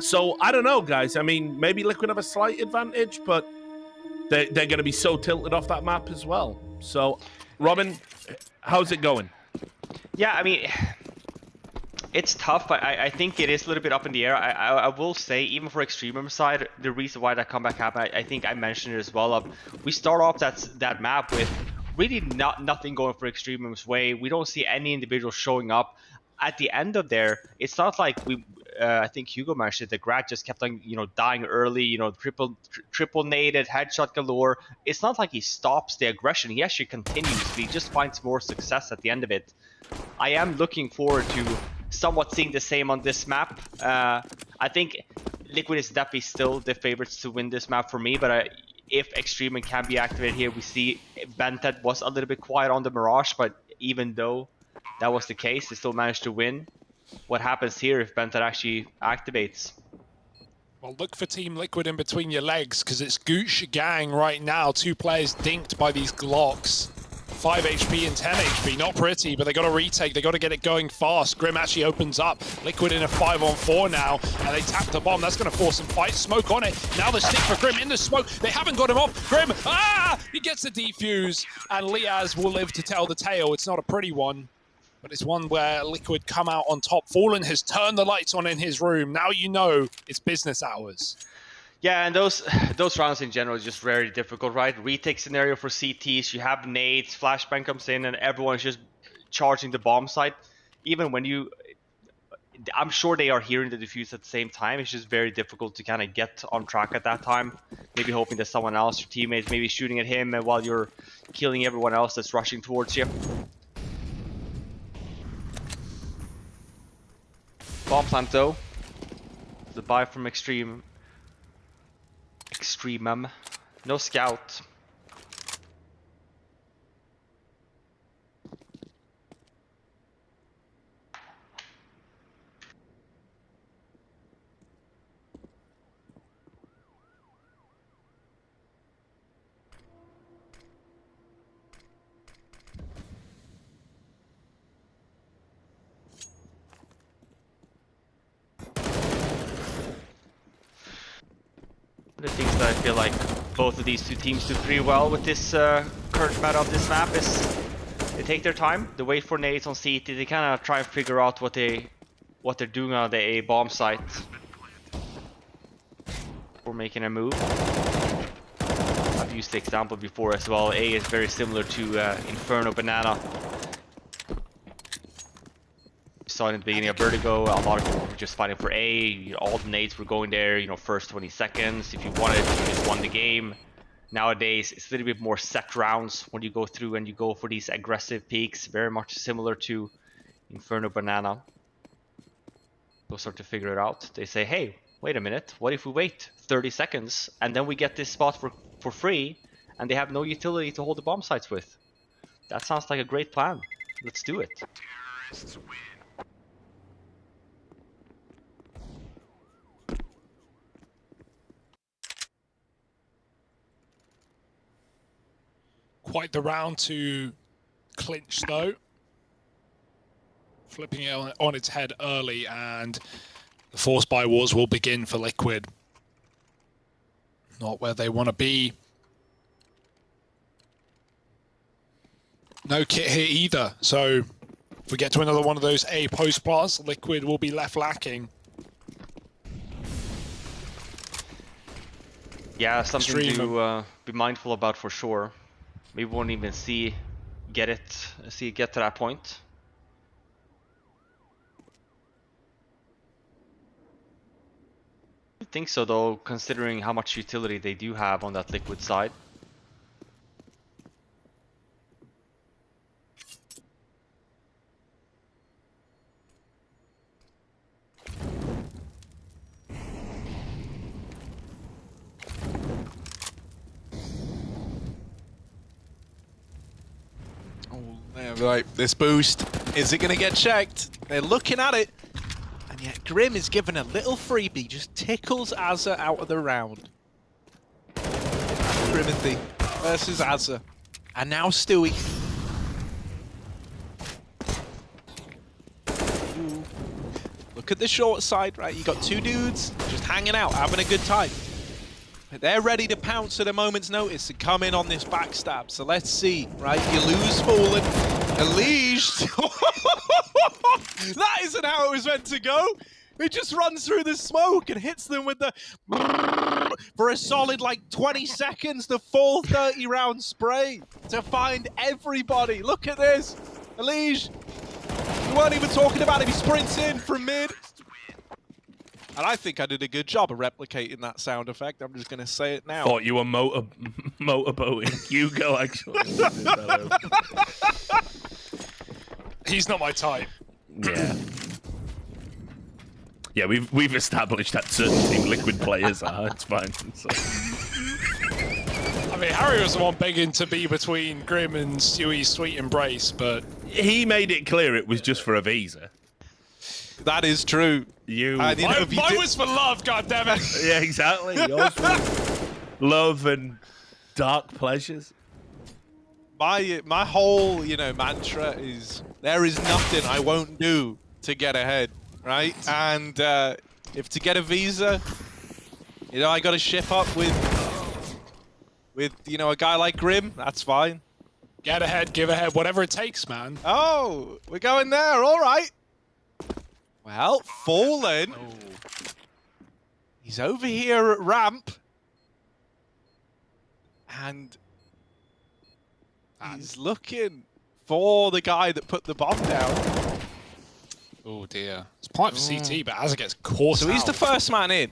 So I don't know, guys. I mean, maybe Liquid have a slight advantage, but they're going to be so tilted off that map as well. So, Robin, how's it going? Yeah, I mean, it's tough, but I think it is a little bit up in the air. I will say, even for EXTREMUM side, the reason why that comeback happened, I think I mentioned it as well. We start off that map with really nothing going for EXTREMUM's way. We don't see any individuals showing up. At the end of there, it's not like we. I think Hugo mentioned the Grad just kept on, dying early. Triple naded, headshot galore. It's not like he stops the aggression. He actually continues, but he just finds more success at the end of it. I am looking forward to somewhat seeing the same on this map. I think Liquid is definitely still the favorites to win this map for me, but if EXTREMUM can be activated here, we see Bentet was a little bit quiet on the Mirage, but even though that was the case, they still managed to win. What happens here if Bentet actually activates? Well, look for Team Liquid in between your legs, because it's Gooch Gang right now. 2 players dinked by these Glocks. 5 HP and 10 HP, not pretty, but they got to retake, they got to get it going fast. Grim actually opens up, Liquid in a 5-on-4 now, and they tap the bomb. That's going to force some fight. Smoke on it, now the stick for Grim in the smoke. They haven't got him off. Grim, he gets the defuse, and Liaz will live to tell the tale. It's not a pretty one, but it's one where Liquid come out on top. Fallen has turned the lights on in his room. Now you know it's business hours. Yeah, and those rounds in general is just very difficult, right? Retake scenario for CTs, you have nades, flashbang comes in, and everyone's just charging the bomb site. Even when I'm sure they are hearing the defuse at the same time. It's just very difficult to kind of get on track at that time. Maybe hoping that someone else, your teammates, maybe shooting at him while you're killing everyone else that's rushing towards you. Bomb plant though. The buy from EXTREMUM. No scout. The things that I feel like both of these two teams do pretty well with this current meta of this map is they take their time, they wait for nades on CT, they kind of try and figure out what they're doing on the A bomb site before making a move. I've used the example before as well. A is very similar to Inferno Banana. Saw in the beginning of Vertigo, a lot of people were just fighting for A. All the nades were going there, first 20 seconds. If you wanted, you just won the game. Nowadays, it's a little bit more set rounds when you go through and you go for these aggressive peaks, very much similar to Inferno Banana. They'll start to figure it out. They say, hey, wait a minute, what if we wait 30 seconds and then we get this spot for free and they have no utility to hold the bomb sites with? That sounds like a great plan. Let's do it. Terrorists win. Quite the round to clinch though. Flipping it on its head early, and the force buy wars will begin for Liquid. Not where they want to be. No kit here either, so if we get to another one of those A post bars, Liquid will be left lacking. Yeah, something to be mindful about for sure. We won't even get to that point. I think so though, considering how much utility they do have on that Liquid side. Right, this boost, is it going to get checked? They're looking at it, and yet Grim is given a little freebie, just tickles Azza out of the round. Grimothy versus Azza, and now Stewie. Ooh. Look at the short side, right? You got 2 dudes just hanging out, having a good time. But they're ready to pounce at a moment's notice and come in on this backstab. So let's see, right? You lose Fallen. Unleashed. That isn't how it was meant to go. It just runs through the smoke and hits them with the for a solid like 20 seconds, the full 30-round spray to find everybody. Look at this. Elige. We weren't even talking about it. He sprints in from mid. And I think I did a good job of replicating that sound effect. I'm just going to say it now. Thought you were motorboating Hugo, actually. He's not my type. Yeah. Yeah, we've established that certain Team Liquid players are. It's fine. So. I mean, Harry was the one begging to be between Grim and Stewie's sweet embrace, but He made it clear it was just for a visa. That is true. You mine was for love, goddammit. Yeah, exactly. Yours was love and dark pleasures. My whole, mantra is there is nothing I won't do to get ahead, right? And if to get a visa, I got to ship up with a guy like Grim, that's fine. Get ahead, give ahead, whatever it takes, man. Oh, we're going there, all right. Well, Fallen. Oh. He's over here at ramp. And he's looking for the guy that put the bomb down. Oh dear. It's point for CT, but as it gets caught So he's out. the first man in.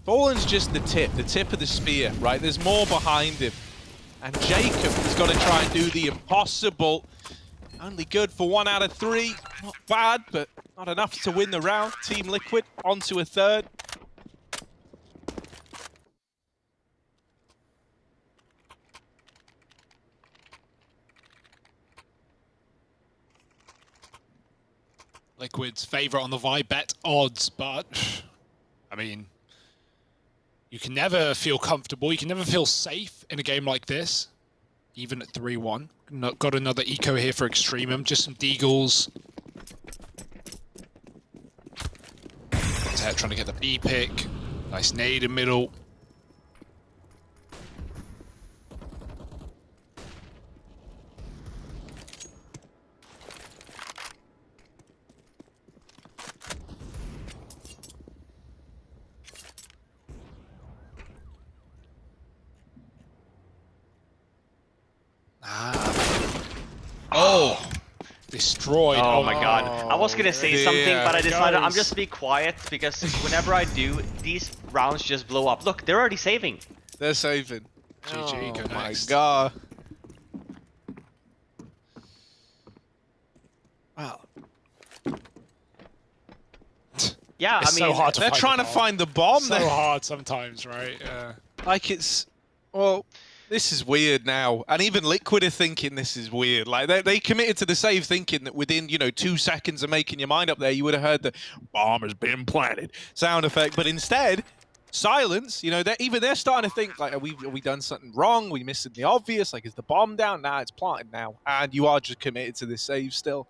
Fallen's just the tip of the spear, right? There's more behind him. And Jacob has got to try and do the impossible. Only good for 1 out of 3. Not bad, but not enough to win the round. Team Liquid onto a third. Liquid's favorite on the Vibe bet odds, but I mean, you can never feel comfortable. You can never feel safe in a game like this, even at 3-1. Got another eco here for EXTREMUM, just some deagles. Tet trying to get the B pick. Nice nade in middle. Oh, destroyed. Oh my god. I was gonna say something, but I decided I'm just be quiet because whenever I do, these rounds just blow up. Look, they're already saving. They're saving. GG, go my next. god. Wow. Yeah, It's I mean, so hard to They're find trying the to bomb. find the bomb. So hard sometimes, right? Yeah. Like it's, well, this is weird now. And even Liquid are thinking this is weird. Like they committed to the save thinking that within, 2 seconds of making your mind up there, you would have heard the bomb has been planted sound effect. But instead, silence, they're starting to think like, are we done something wrong? Are we missing the obvious? Like, is the bomb down? Nah, it's planted now. And you are just committed to this save still.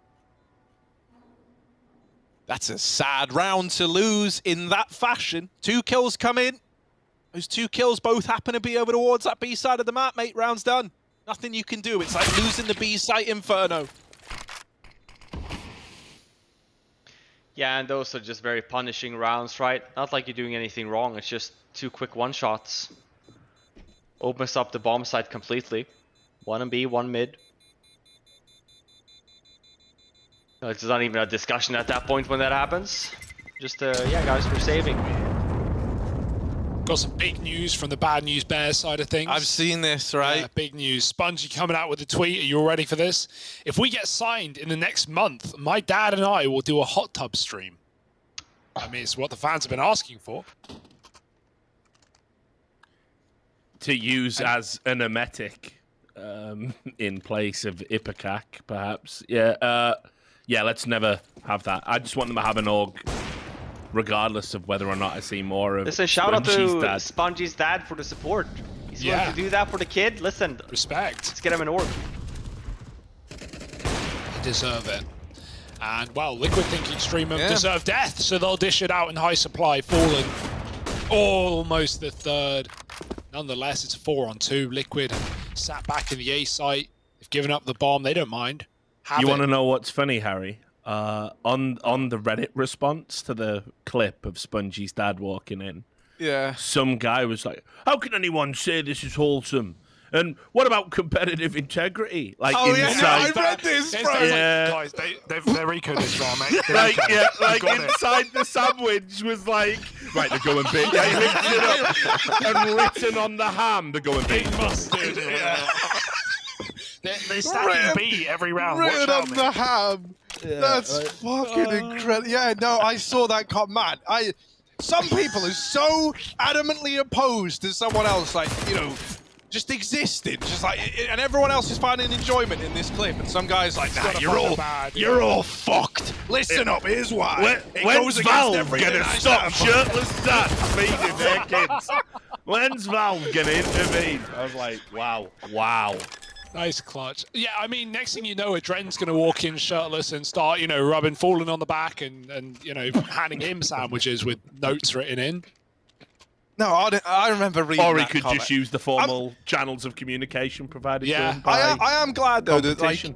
That's a sad round to lose in that fashion. 2 kills come in. Those 2 kills both happen to be over towards that B side of the map, mate. Round's done. Nothing you can do. It's like losing the B site Inferno. yeah, and those are just very punishing rounds, right? Not like you're doing anything wrong. It's just 2 quick one-shots. Opens up the bomb site completely. 1 on B, 1 mid. It's not even a discussion at that point when that happens. Just, yeah, guys, we're saving. Got some big news from the bad news bear side of things. I've seen this, right? Yeah, big news. Spongy coming out with a tweet. Are you all ready for this? If we get signed in the next month, my dad and I will do a hot tub stream. I mean, it's what the fans have been asking for. To use as an emetic in place of Ipecac, perhaps. Yeah, yeah, let's never have that. I just want them to have an org, regardless of whether or not I see more of Listen, shout out Spongy's to dad. Spongy's dad for the support. He's willing to do that for the kid. Listen, Respect. let's get him an org. They deserve it. And, well, Liquid think EXTREMUM deserve death, so they'll dish it out in high supply. Fallen almost the third. Nonetheless, it's a 4-on-2. Liquid sat back in the A site. They've given up the bomb. They don't mind. You want to know what's funny, Harry? On the Reddit response to the clip of Spongey's dad walking in, some guy was like, "How can anyone say this is wholesome? And what about competitive integrity?" Like, inside, I read this, bro. Guys, they're eco this round, mate. Like inside the sandwich was like, right, they're going big. Yeah, he lifted it up and written on the ham, they're going big. Mustard. They're stacking B every round. Written on the ham. That's fucking incredible. Yeah, no, I saw that comment. Some people are so adamantly opposed to someone else, like, you know, just existing, just like, and everyone else is finding enjoyment in this clip, and some guys like, nah, you're all fucked. Listen up, here's why. When's Valve gonna stop shirtless dads feeding their kids? When's Valve gonna intervene? I was like, wow. Nice clutch. Yeah, I mean, next thing you know, Adren's going to walk in shirtless and start, you know, rubbing Fallen on the back and you know, handing him sandwiches with notes written in. No, I remember reading Or he that could comment. just use the formal channels of communication provided to him by I am glad, though, that, like, competition.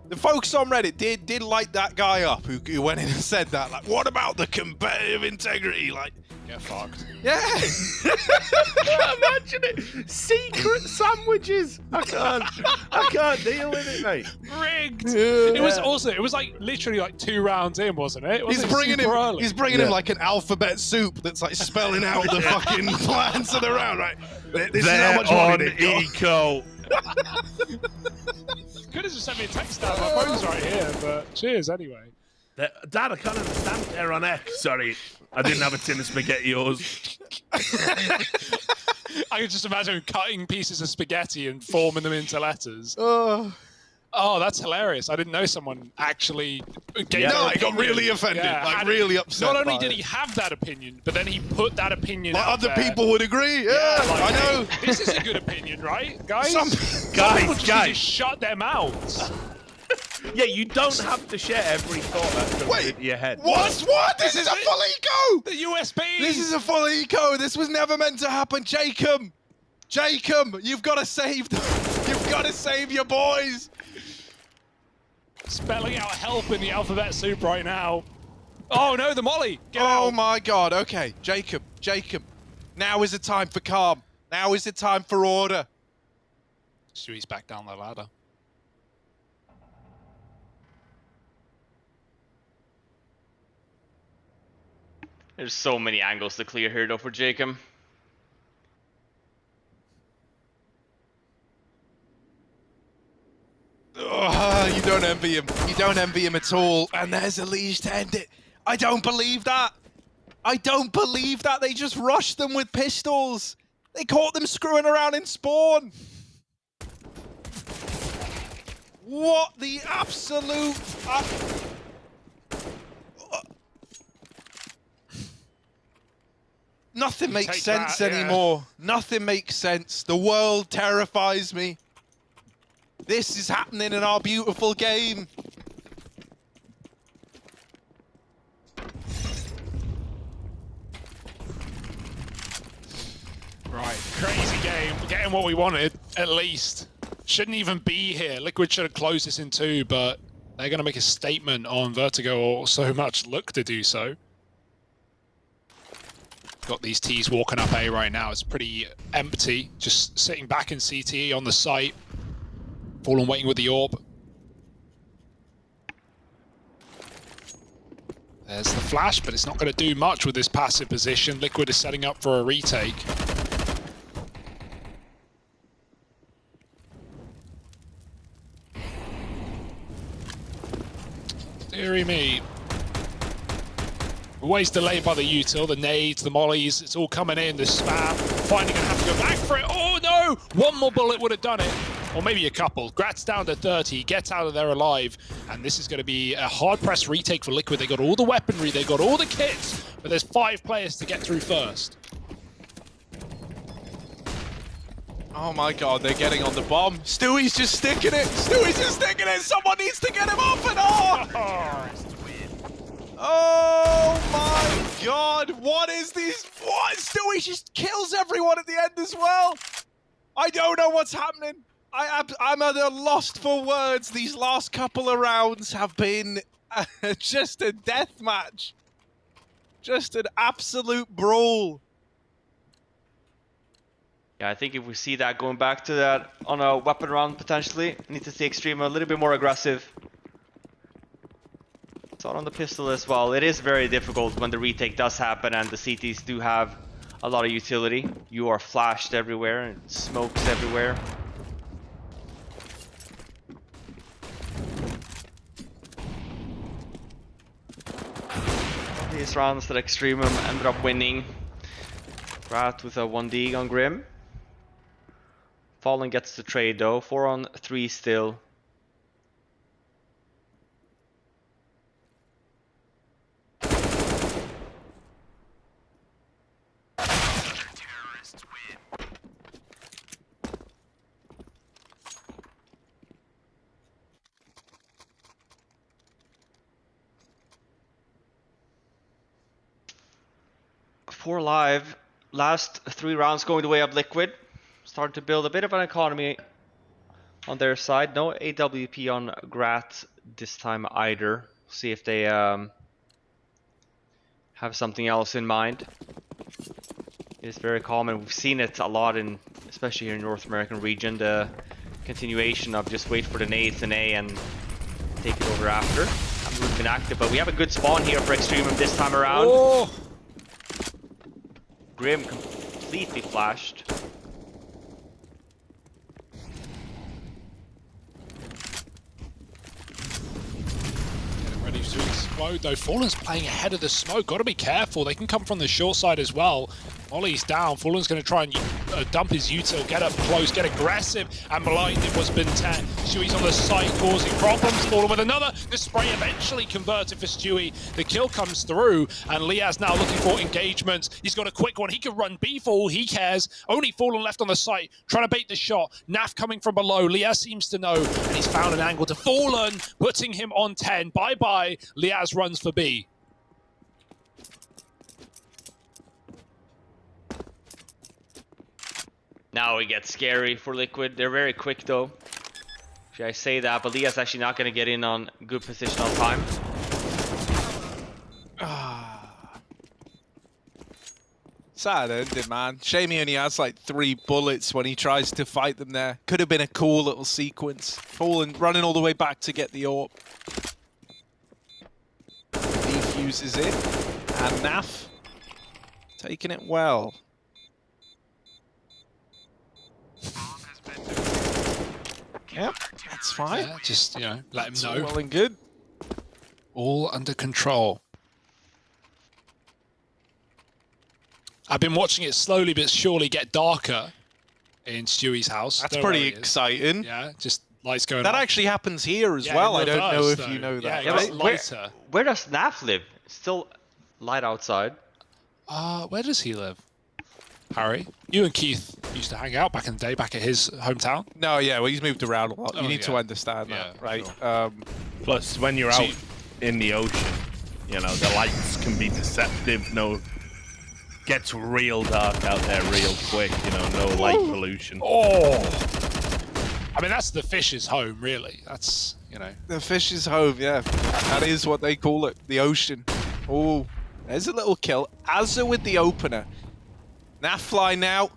the folks on Reddit did light that guy up who went in and said that. Like, what about the competitive integrity? Like, Get fucked. yeah. Imagine it. Secret sandwiches. I can't deal with it, mate. Rigged. It was like literally like 2 rounds in, wasn't it? He's bringing him like an alphabet soup that's like spelling out the fucking plans of the round, right? This is how much money they got. Eco. Could have just sent me a text down. My phone's right here, but cheers anyway. Dad, I can't understand there on X. Sorry, I didn't have a tin of SpaghettiOs. I can just imagine cutting pieces of spaghetti and forming them into letters. Oh, that's hilarious. I didn't know someone actually gave No, I got really offended, like really upset. Not only did he have that opinion, but then he put that opinion out other there. people would agree. Yeah, like, I know. Hey, this is a good opinion, right, guys? Some people just shut their mouths. Yeah, you don't have to share every thought that comes into your head. What? This is a full eco! The USB! This is a full eco! This was never meant to happen, Jacob! Jacob, you've got to save them! You've got to save your boys! Spelling out help in the alphabet soup right now. Oh no, the molly! Get out! Oh my god, okay. Jacob, now is the time for calm. Now is the time for order. Stewie's back down the ladder. There's so many angles to clear here though for Jacob. You don't envy him. You don't envy him at all. And there's a Liege to end it. I don't believe that. I don't believe that. They just rushed them with pistols. They caught them screwing around in spawn. What the absolute... Nothing makes sense anymore. Nothing makes sense. The world terrifies me. This is happening in our beautiful game. Right, crazy game. We're getting what we wanted, at least. Shouldn't even be here. Liquid should have closed this in 2, but they're going to make a statement on Vertigo, or so much look to do so. Got these T's walking up A right now. It's pretty empty, just sitting back in CTE on the site. Fallen waiting with the orb. There's the flash, but it's not going to do much with this passive position. Liquid is setting up for a retake. Deary me. Always delayed by the util, the nades, the mollies, it's all coming in, the spam. Finally gonna have to go back for it. Oh no! One more bullet would have done it. Or maybe a couple. Grat's down to 30, gets out of there alive. And this is gonna be a hard-pressed retake for Liquid. They got all the weaponry, they got all the kits, but there's 5 players to get through first. Oh my god, they're getting on the bomb. Stewie's just sticking it. Stewie's just sticking it. Someone needs to get him off and off. Oh my god, what is this? What? Stewie just kills everyone at the end as well. I don't know what's happening. I'm at a lost for words. These last couple of rounds have been just a death match. Just an absolute brawl. Yeah, I think if we see that going back to that on a weapon round potentially, we need to see Extreme a little bit more aggressive. It's on the pistol as well. It is very difficult when the retake does happen and the CTs do have a lot of utility. You are flashed everywhere and smokes everywhere. These rounds that EXTREMUM ended up winning. Rat with a 1D on Grim. Fallen gets the trade though, 4 on 3 still. Four live, last 3 rounds going the way of Liquid. Starting to build a bit of an economy on their side. No AWP on Grat this time either. See if they have something else in mind. It's very common. We've seen it a lot in, especially here in North American region, the continuation of just wait for the nades and A and take it over after. Haven't really been active, but we have a good spawn here for EXTREMUM this time around. Oh. Grim completely flashed. Ready to explode though. Fallen's playing ahead of the smoke. Got to be careful. They can come from the short side as well. Ollie's down. Fallen's going to try and dump his util, get up close, get aggressive, and blinded was Bintet. Stewie's on the site causing problems. Fallen with another. The spray eventually converted for Stewie. The kill comes through, and Liaz now looking for engagement. He's got a quick one. He can run B for all he cares. Only Fallen left on the site, trying to bait the shot. Naf coming from below. Liaz seems to know, and he's found an angle to Fallen, putting him on 10. Bye-bye. Liaz runs for B. Now it gets scary for Liquid. They're very quick though. Should I say that? But Lia's actually not going to get in on good positional time. Sad ending, man. Shame he only has like 3 bullets when he tries to fight them there. Could have been a cool little sequence. Fallen running all the way back to get the AWP. Defuses it. And Naf taking it well. Yep, that's fine. Yeah, just, you know, let him It's know. well and good. All under control. I've been watching it slowly but surely get darker in Stewie's house. That's Don't know pretty where it is. exciting. Yeah, just lights going That off. actually happens here as Yeah, well. in I don't know reverse, if though. you know that. Yeah, right? it's lighter. Where does Naf live? Still light outside. Where does he live? Harry? You and Keith used to hang out back in the day, back at his hometown. No, yeah, well, he's moved around a lot. Oh, You need to yeah. understand Yeah, that, right? sure. Plus, when you're out in the ocean, you know, the lights can be deceptive. No, gets real dark out there real quick, you know, no light pollution. Oh! I mean, that's the fish's home, really. That's, you know. The fish's home, yeah. That is what they call it, the ocean. Oh, there's a little kill. Azza with the opener. Nafly now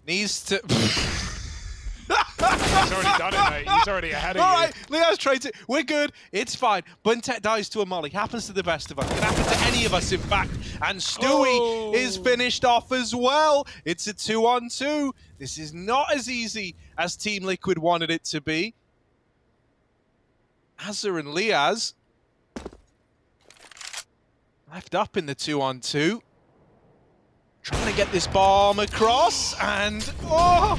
needs to... He's already done it, mate. He's already ahead of you. All right, Leo's trades it. We're good. It's fine. Buntet dies to a molly. Happens to the best of us. Can happen to any of us, in fact. And Stewie is finished off as well. It's a 2-on-2. This is not as easy as Team Liquid wanted it to be. Azza and Liaz left up in the 2-on-2. Trying to get this bomb across, and oh!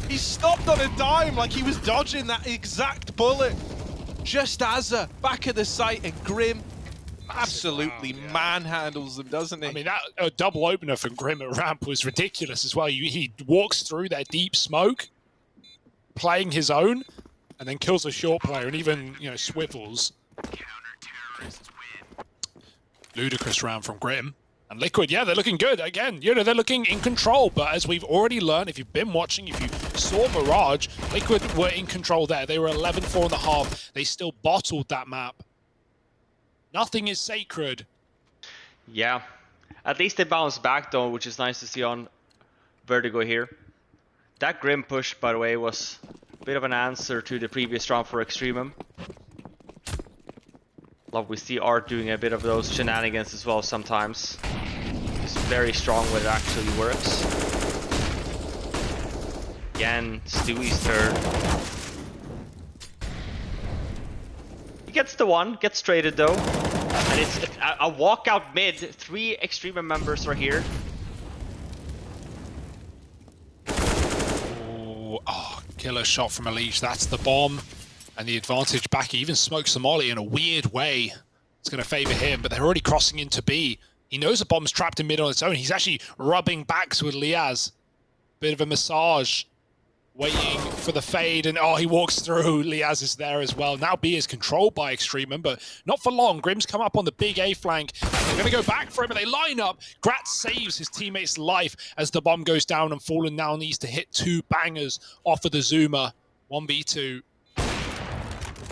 He stopped on a dime like he was dodging that exact bullet. Just Azza back at the site, and Grim absolutely manhandles them, doesn't he? I mean, that double opener from Grim at ramp was ridiculous as well. He walks through their deep smoke, playing his own, and then kills a short player and even, you know, swivels. Ludicrous round from Grim. And Liquid, yeah, they're looking good. Again, you know, they're looking in control, but as we've already learned, if you've been watching, if you saw Mirage, Liquid were in control there. They were 11-4 in the half. They still bottled that map. Nothing is sacred. Yeah. At least they bounced back though, which is nice to see on Vertigo here. That Grim push, by the way, was a bit of an answer to the previous round for EXTREMUM. Love, we see Art doing a bit of those shenanigans as well sometimes. Just very strong when it actually works. Again, Stewie's turn. He gets the one, gets traded though. And it's a walkout mid. 3 EXTREMUM members are here. Oh, killer shot from Elise. That's the bomb. And the advantage back. He even smokes the molly in a weird way. It's going to favor him, but they're already crossing into B. He knows the bomb's trapped in mid on its own. He's actually rubbing backs with Liaz. Bit of a massage. Waiting for the fade, and oh, he walks through. Liaz is there as well. Now B is controlled by EXTREMUM, but not for long. Grim's come up on the big A flank. They're going to go back for him, and they line up. Grat saves his teammate's life as the bomb goes down, and Fallen now needs to hit 2 bangers off of the Zoomer. 1v2.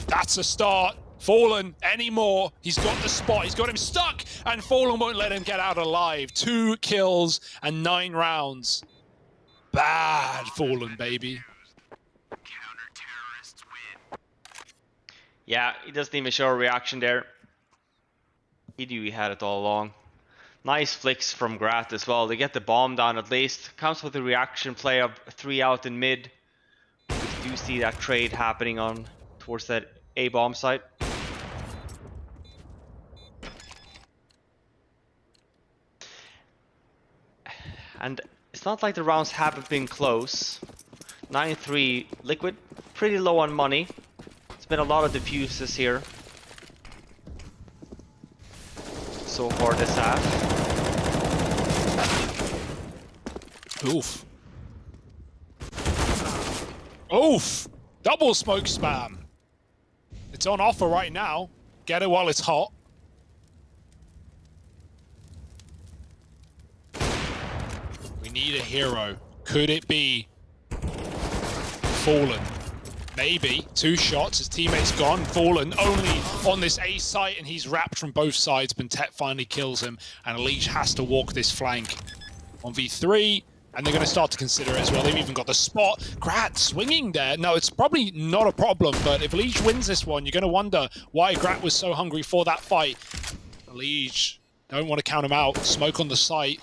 That's a start. Fallen anymore. He's got the spot. He's got him stuck, and Fallen won't let him get out alive. 2 kills and 9 rounds. Bad Fallen, baby. Yeah, he doesn't even show a reaction there. He knew he had it all along. Nice flicks from Grat as well. They get the bomb down at least. Comes with a reaction play of 3 out in mid. We do see that trade happening on towards that A bomb site. And it's not like the rounds haven't been close. 9-3 Liquid, pretty low on money. It's been a lot of diffuses here so far this half. Oof. Oof! Double smoke spam. It's on offer right now. Get it while it's hot. We need a hero. Could it be Fallen? Maybe. 2 shots. His teammate's gone. Fallen only on this A site, and he's wrapped from both sides. Bentet finally kills him, and Elise has to walk this flank. 1v3, and they're going to start to consider it as well. They've even got the spot. Grat swinging there. No, it's probably not a problem, but if Elise wins this one, you're going to wonder why Grat was so hungry for that fight. Elise, don't want to count him out. Smoke on the site.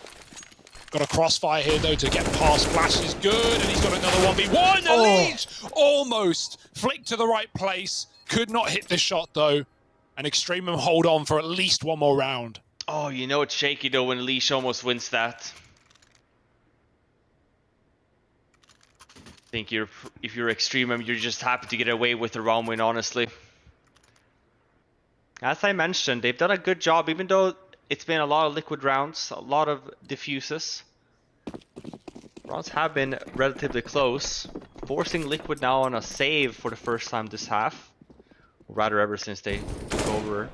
Got a crossfire here, though, to get past. Flash is good, and he's got another 1v1. Elise almost flicked to the right place. Could not hit the shot, though. And EXTREMUM hold on for at least 1 more round. Oh, you know it's shaky, though, when Elise almost wins that. I think if you're EXTREMUM, you're just happy to get away with the round win, honestly. As I mentioned, they've done a good job, even though it's been a lot of Liquid rounds, a lot of diffuses. Rounds have been relatively close, forcing Liquid now on a save for the first time this half. Or rather, ever since they took over.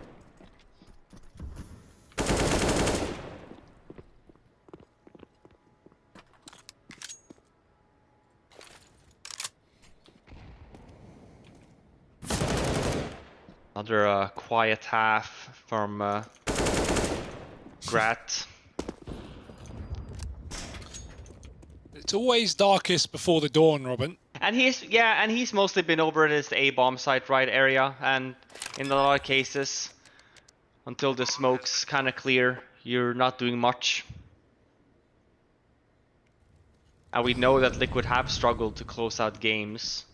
Another quiet half from Grat. It's always darkest before the dawn, Robin. And he's mostly been over at his A bomb site right area, and in a lot of cases, until the smoke's kind of clear, you're not doing much. And we know that Liquid have struggled to close out games.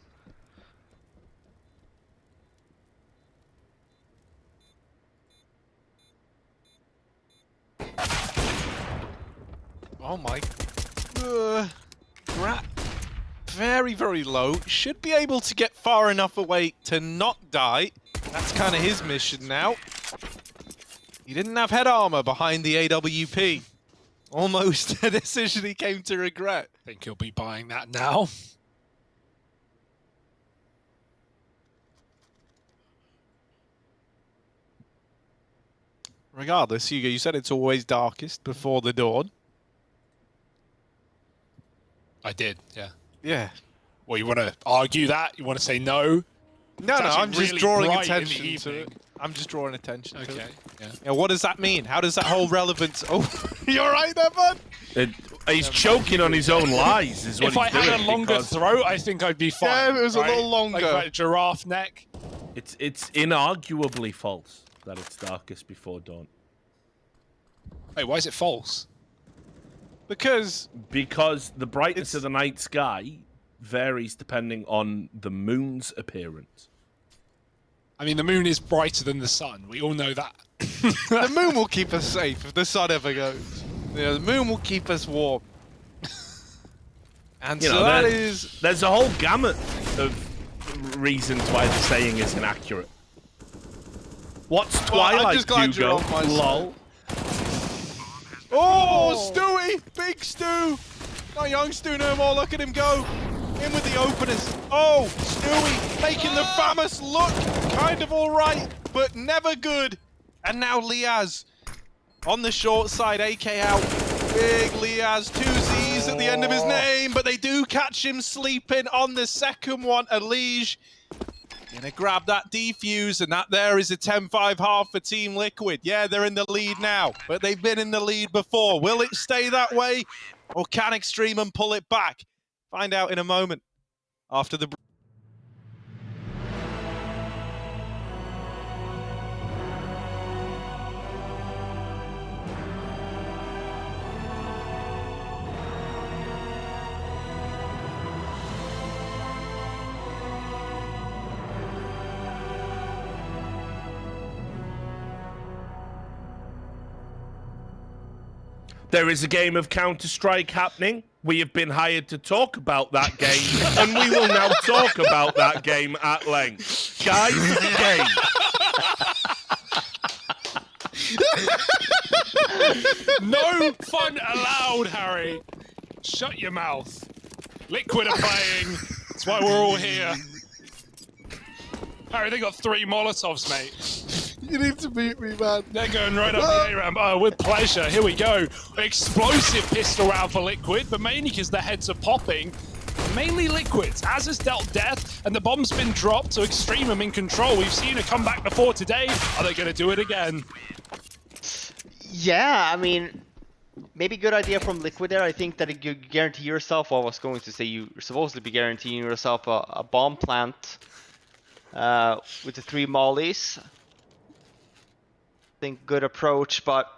Oh my. Grat, very, very low. Should be able to get far enough away to not die. That's kind of his mission now. He didn't have head armor behind the AWP. Almost a decision he came to regret. I think he'll be buying that now. Regardless, Hugo, you said it's always darkest before the dawn. I did, yeah. Yeah. Well, you want to argue that? You want to say no? No, It's I'm actually just really drawing bright in the attention to evening. it. I'm just drawing attention to Okay, it. yeah. Yeah, what does that mean? How does that whole relevance... Oh, you all right there, bud? He's choking on his own lies, is what If I he's doing. had a longer because throat, I think I'd be fine. Yeah, if it was a right? little longer. Like that giraffe neck. It's inarguably false that it's darkest before dawn. Wait, why is it false? Because the brightness of the night sky varies depending on the moon's appearance. I mean, the moon is brighter than the sun. We all know that. the moon will keep us safe if the sun ever goes. Yeah, the moon will keep us warm. And You so know, that is... There's a whole gamut of reasons why the saying is inaccurate. What's Well, I'm twilight, just glad you're Hugo? on my side. Lol. Oh, Stewie! Big Stu! Not young Stu no more, look at him go! In with the openers. Oh, Stewie making the famous look kind of alright, but never good. And now Liaz on the short side, AK out. Big Liaz, 2 Z's at the end of his name, but they do catch him sleeping on the second one. Elige gonna grab that defuse, and that there is a 10-5 half for Team Liquid. Yeah, they're in the lead now, but they've been in the lead before. Will it stay that way, or can EXTREMUM pull it back? Find out in a moment after the... There is a game of Counter-Strike happening. We have been hired to talk about that game, and we will now talk about that game at length. Guys, game. No fun allowed, Harry. Shut your mouth. Liquid are playing. That's why we're all here. Harry, they got 3 Molotovs, mate. You need to beat me, man. They're going right up the A-ramp. Oh, with pleasure. Here we go. Explosive pistol round for Liquid, but mainly because the heads are popping. Mainly Liquids. Az has dealt death, and the bomb's been dropped, so EXTREMUM in control. We've seen a comeback before today. Are they going to do it again? Yeah, I mean, maybe good idea from Liquid there. I think that you guarantee yourself, well, I was going to say you're supposed to be guaranteeing yourself a bomb plant with the 3 mollies. I think good approach, but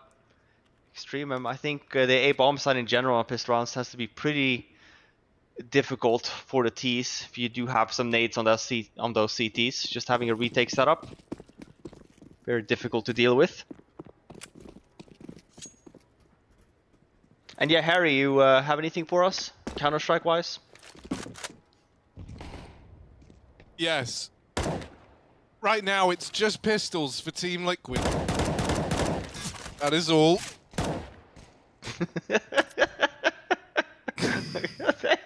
EXTREMUM, I think the A bomb side in general on pistol rounds has to be pretty difficult for the T's if you do have some nades on those CTs. Just having a retake setup, very difficult to deal with. And yeah, Harry, you have anything for us, Counter-Strike wise? Yes. Right now, it's just pistols for Team Liquid. That is all.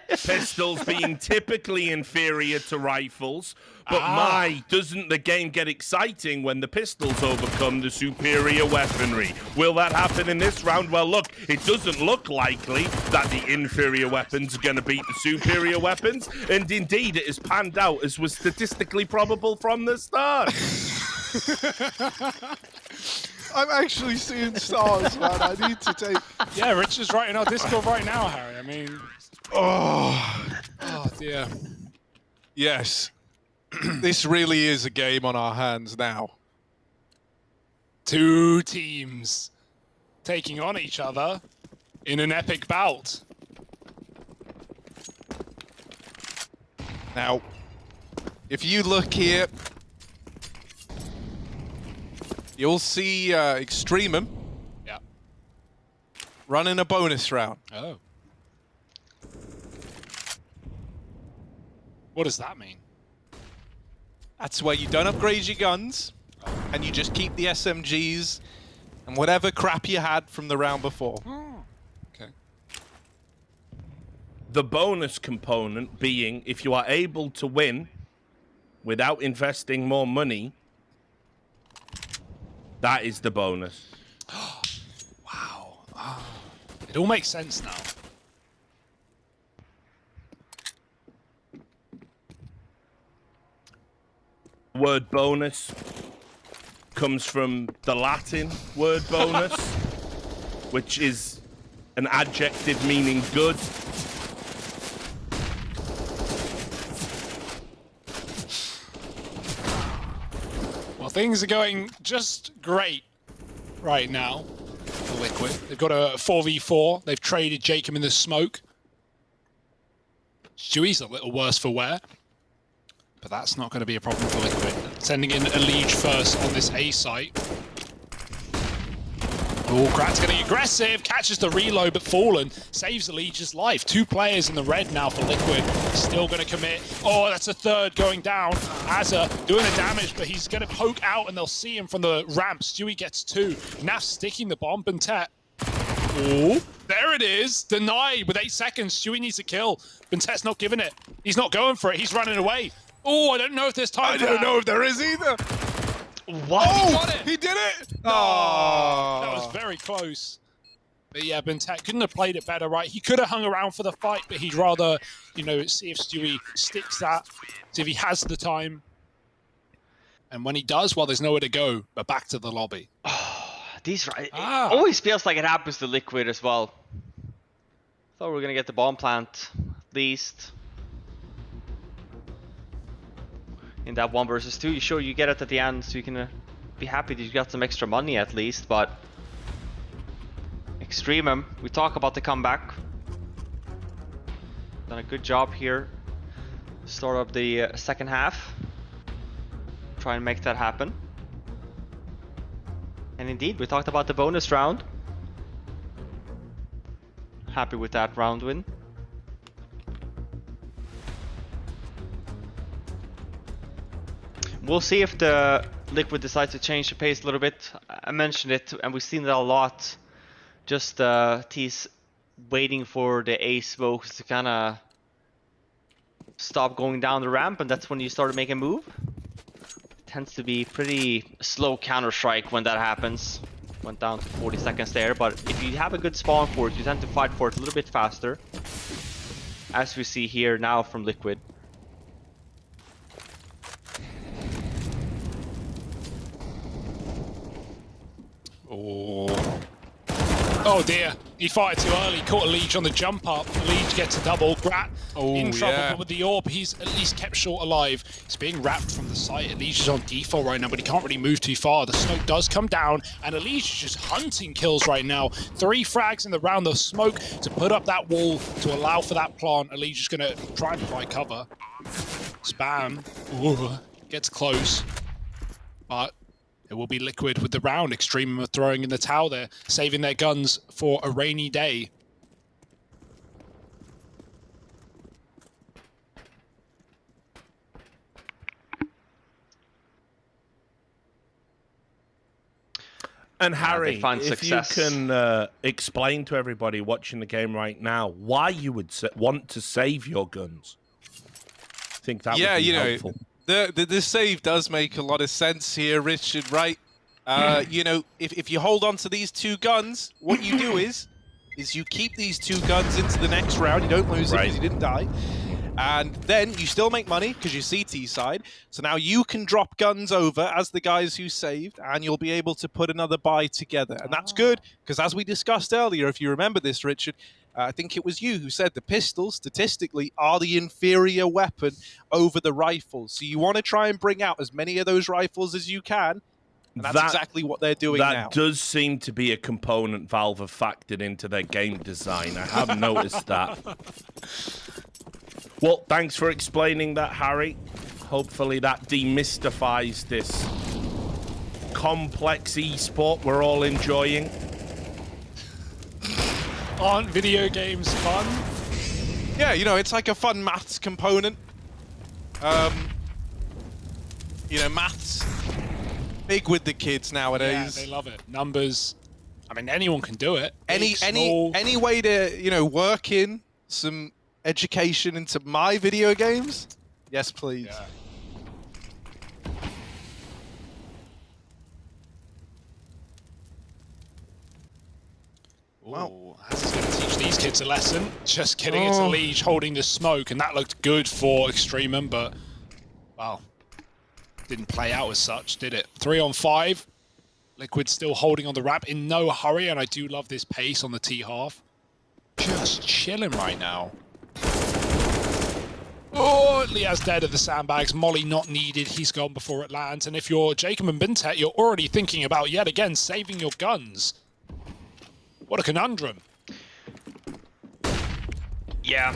Pistols being typically inferior to rifles, but my, doesn't the game get exciting when the pistols overcome the superior weaponry? Will that happen in this round? Well, look, it doesn't look likely that the inferior weapons are going to beat the superior weapons, and indeed it is panned out as was statistically probable from the start. I'm actually seeing stars, man. I need to take... Yeah, Richard's right in our Discord right now, Harry. I mean... Oh dear. Yes. This really is a game on our hands now. 2 teams taking on each other in an epic bout. Now, if you look here, you'll see EXTREMUM running a bonus round. Oh. What does that mean? That's where you don't upgrade your guns, and you just keep the SMGs and whatever crap you had from the round before. Oh, okay. The bonus component being if you are able to win without investing more money, that is the bonus. It all makes sense now. Word bonus comes from the Latin word bonus, which is an adjective meaning good. Well, things are going just great right now for Liquid. They've got a 4v4. They've traded Jacob in the smoke. Stewie's a little worse for wear, but that's not going to be a problem for Liquid. Sending in a Liege first on this A site. Oh, Krat's getting aggressive, catches the reload, but Fallen saves the Liege's life. 2 players in the red now for Liquid. Still going to commit. Oh, that's a third going down. Azza doing the damage, but he's going to poke out and they'll see him from the ramp. Stewie gets 2. Naf sticking the bomb. Bentet. Oh, there it is. Denied with 8 seconds. Stewie needs a kill. Bentet's not giving it. He's not going for it. He's running away. Oh, I don't know if there's time for that. I don't know if there is either. What? Oh, he did it! Oh, That was very close. But yeah, Bentet couldn't have played it better, right? He could have hung around for the fight, but he'd rather, you know, see if Stewie sticks that, see if he has the time. And when he does, well, there's nowhere to go, but back to the lobby. It always feels like it happens to Liquid as well. Thought we were gonna get the bomb plant, at least. In that 1 versus 2, you get it at the end, so you can be happy that you got some extra money at least, but EXTREMUM, we talk about the comeback. Done a good job here. Start of the second half. Try and make that happen. And indeed, we talked about the bonus round. Happy with that round win. We'll see if the Liquid decides to change the pace a little bit. I mentioned it, and we've seen it a lot. Just T's waiting for the A smokes to kind of stop going down the ramp, and that's when you start to make a move. It tends to be pretty slow counter-strike when that happens. Went down to 40 seconds there, but if you have a good spawn for it, you tend to fight for it a little bit faster. As we see here now from Liquid. Oh dear, he fired too early, caught a Liege on the jump up. Liege gets a double. Grat in trouble, but with the orb, he's at least kept short alive. He's being wrapped from the site. Liege is on default right now, but he can't really move too far. The smoke does come down, and Liege is just hunting kills right now. 3 frags in the round of smoke to put up that wall to allow for that plant. Liege is going to try and provide cover. Spam. Ooh, gets close, but it will be Liquid with the round. EXTREMUM are throwing in the towel there, saving their guns for a rainy day. And Harry, if success. you can explain to everybody watching the game right now why you would want to save your guns. I think that would be helpful. The save does make a lot of sense here, Richard, right? You know, if you hold on to these 2 guns, what you do is you keep these 2 guns into the next round. You don't lose it because you didn't die. And then you still make money because you're CT side. So now you can drop guns over as the guys who saved, and you'll be able to put another buy together. And that's good because, as we discussed earlier, if you remember this, Richard, I think it was you who said the pistols, statistically, are the inferior weapon over the rifles. So you want to try and bring out as many of those rifles as you can, and that's exactly what they're doing now. That does seem to be a component Valve have factored into their game design. I have noticed that. Well, thanks for explaining that, Harry. Hopefully that demystifies this complex esport we're all enjoying. Aren't video games fun? Yeah, you know, it's like a fun maths component. You know, maths, big with the kids nowadays. Yeah, they love it. Numbers. I mean, anyone can do it. Any way to, you know, work in some education into my video games? Yes, please. Yeah. Wow. This is going to teach these kids a lesson. Just kidding, it's a Liege holding the smoke, and that looked good for EXTREMUM, but, well, didn't play out as such, did it? 3 on 5. Liquid still holding on the ramp in no hurry, and I do love this pace on the T-half. Just chilling right now. Oh, Liaz dead at the sandbags. Molly not needed. He's gone before it lands. And if you're Jacob and Bintet, you're already thinking about, yet again, saving your guns. What a conundrum. Yeah.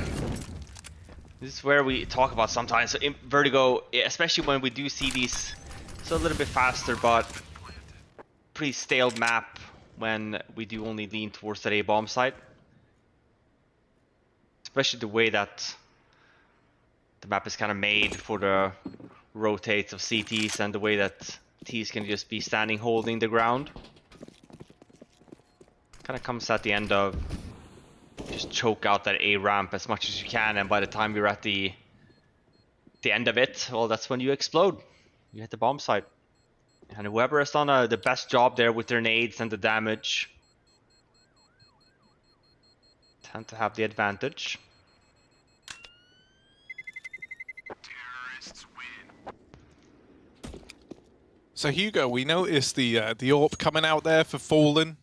This is where we talk about sometimes. So in Vertigo, especially when we do see these, it's a little bit faster, but pretty stale map when we do only lean towards that A-bomb site. Especially the way that the map is kind of made for the rotates of CTs and the way that Ts can just be standing holding the ground. Kind of comes at the end of just choke out that A ramp as much as you can, and by the time you're at the end of it, well, that's when you explode. You hit the bomb site. And whoever has done the best job there with their nades and the damage tend to have the advantage. So Hugo, we noticed the AWP coming out there for Fallen.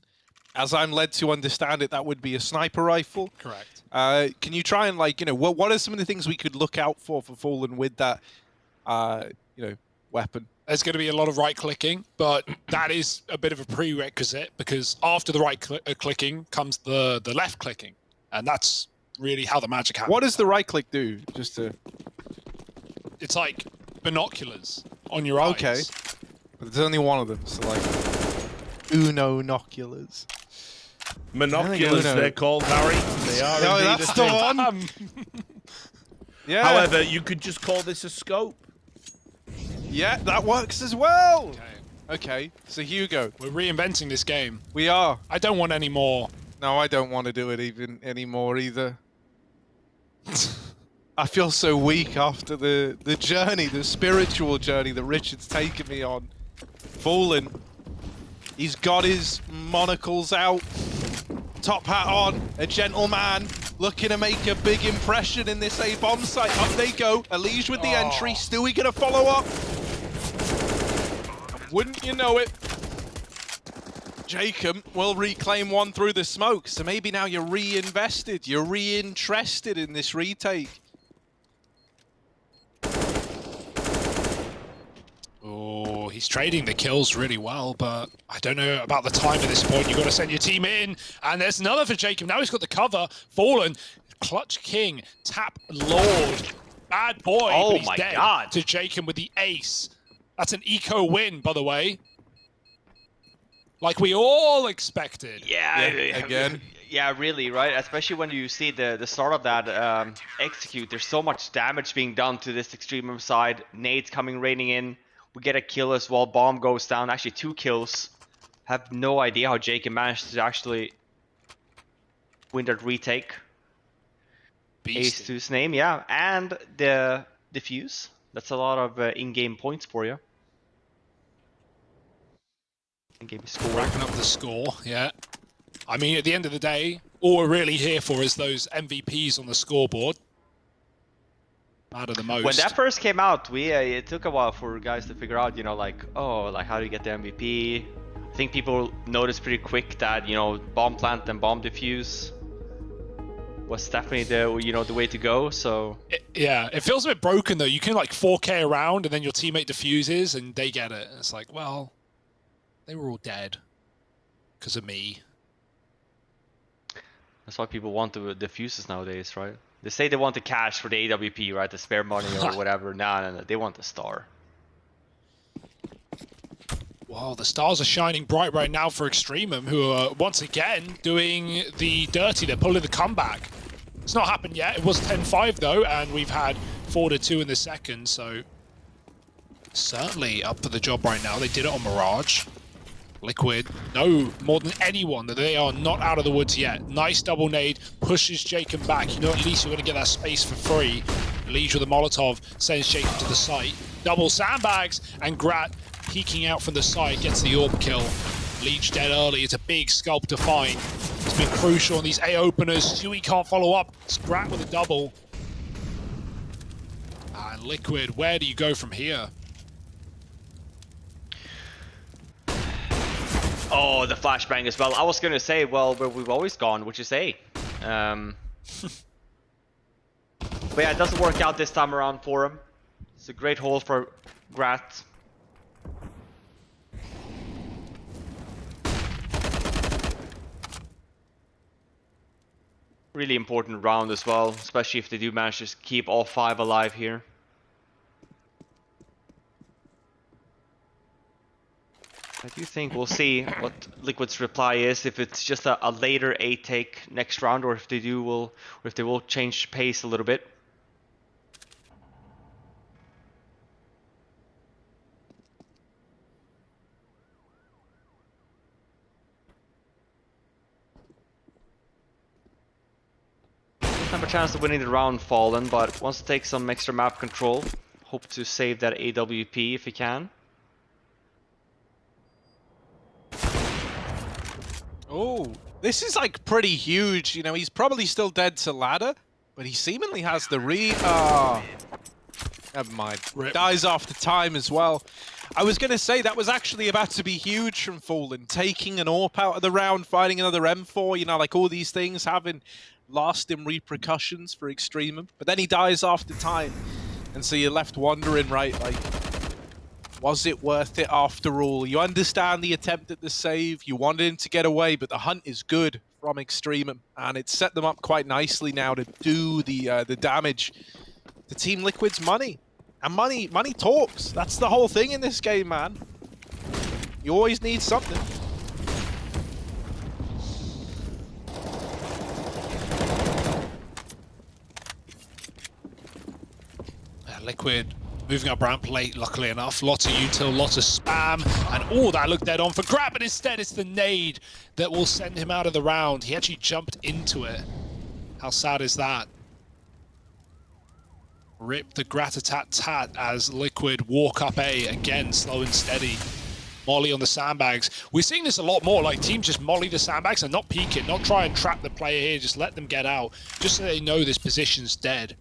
As I'm led to understand it, that would be a sniper rifle. Correct. Can you try and, like, you know, what are some of the things we could look out for Fallen with that, you know, weapon? There's going to be a lot of right-clicking, but that is a bit of a prerequisite, because after the right-clicking comes the left-clicking, and that's really how the magic happens. What does the right-click do? Just to... It's like binoculars on your eyes. Okay. But there's only one of them, so like Uno-noculars. Monoculars, they're called, Harry. They are indeed that's a the thing. one. Yeah. However, you could just call this a scope. Yeah, that works as well. Okay, so Hugo, We're reinventing this game. we are. I don't want any more. No, I don't want to do it even anymore either. I feel so weak after the journey, the spiritual journey that Richard's taken me on. Fallen. He's got his monocles out, top hat on, a gentleman, looking to make a big impression in this A-bomb site. Up they go, Elige with the entry, Stewie gonna follow up. Wouldn't you know it, Jacob will reclaim one through the smoke, so maybe now you're reinvested, you're reinterested in this retake. Oh, he's trading the kills really well, but I don't know about the time at this point. You've got to send your team in, and there's another for Jacob. Now he's got the cover. Fallen, Clutch King, Tap Lord, bad boy. Oh but he's my dead God. to Jacob with the ace. That's an eco win, by the way. Like we all expected. Yeah, again. Yeah, really, right? Especially when you see the start of that execute. There's so much damage being done to this EXTREMUM side. Nades coming raining in. We get a kill as well. Bomb goes down. Actually, 2 kills. Have no idea how Jacob managed to actually win that retake. Ace to his name, yeah. And the defuse. That's a lot of in-game points for you. In-game score. Racking up the score, yeah. I mean, at the end of the day, all we're really here for is those MVPs on the scoreboard. Matter the most. When that first came out, it took a while for guys to figure out, you know, like, oh, like how do you get the MVP? I think people noticed pretty quick that, you know, bomb plant and bomb defuse was definitely the way to go. So yeah, it feels a bit broken though. You can like 4K around, and then your teammate defuses, and they get it. It's like, well, they were all dead because of me. That's why people want the defuses nowadays, right? They say they want the cash for the AWP, right? The spare money or whatever. No, they want the star. Wow, the stars are shining bright right now for EXTREMUM, who are once again doing the dirty. They're pulling the comeback. It's not happened yet. It was 10-5 though, and we've had 4-2 in the second, so certainly up for the job right now. They did it on Mirage. Liquid know more than anyone that they are not out of the woods yet. Nice double nade, pushes Jacob back. You know, at least you're going to get that space for free. Liege with a Molotov sends Jacob to the site. Double sandbags, and Grat peeking out from the site gets the AWP kill. Liege dead early. It's a big scalp to find. It's been crucial on these A openers. Stewie can't follow up. Scrap with a double. And Liquid, where do you go from here? Oh, the flashbang as well. I was going to say, well, where we've always gone, which is A. But yeah, it doesn't work out this time around for him. It's a great hold for Grat. Really important round as well, especially if they do manage to keep all 5 alive here. I do think we'll see what Liquid's reply is, if it's just a later A take next round, or if they will change pace a little bit. Have a chance of winning the round, Fallen, but wants to take some extra map control. Hope to save that AWP if he can. Oh, this is like pretty huge. You know, he's probably still dead to ladder, but he seemingly has the read. Ah, never mind. Rip. Dies after time as well. I was going to say that was actually about to be huge from Fallen, taking an AWP out of the round, finding another M4, you know, like all these things having lasting repercussions for EXTREMUM. But then he dies after time, and so you're left wondering, right, like, was it worth it after all? You understand the attempt at the save, you wanted him to get away, but the hunt is good from EXTREMUM, and it's set them up quite nicely now to do the damage to Team Liquid's money. And money talks. That's the whole thing in this game, man. You always need something. Liquid moving up ramp late, luckily enough. Lots of util, lots of spam, and all that looked dead on for Grab, but instead it's the nade that will send him out of the round. He actually jumped into it. How sad is that? Rip the Gratatat-tat as Liquid walk up A again, slow and steady. Molly on the sandbags. We're seeing this a lot more, like teams just molly the sandbags and not peek it, not try and trap the player here, just let them get out, just so they know this position's dead.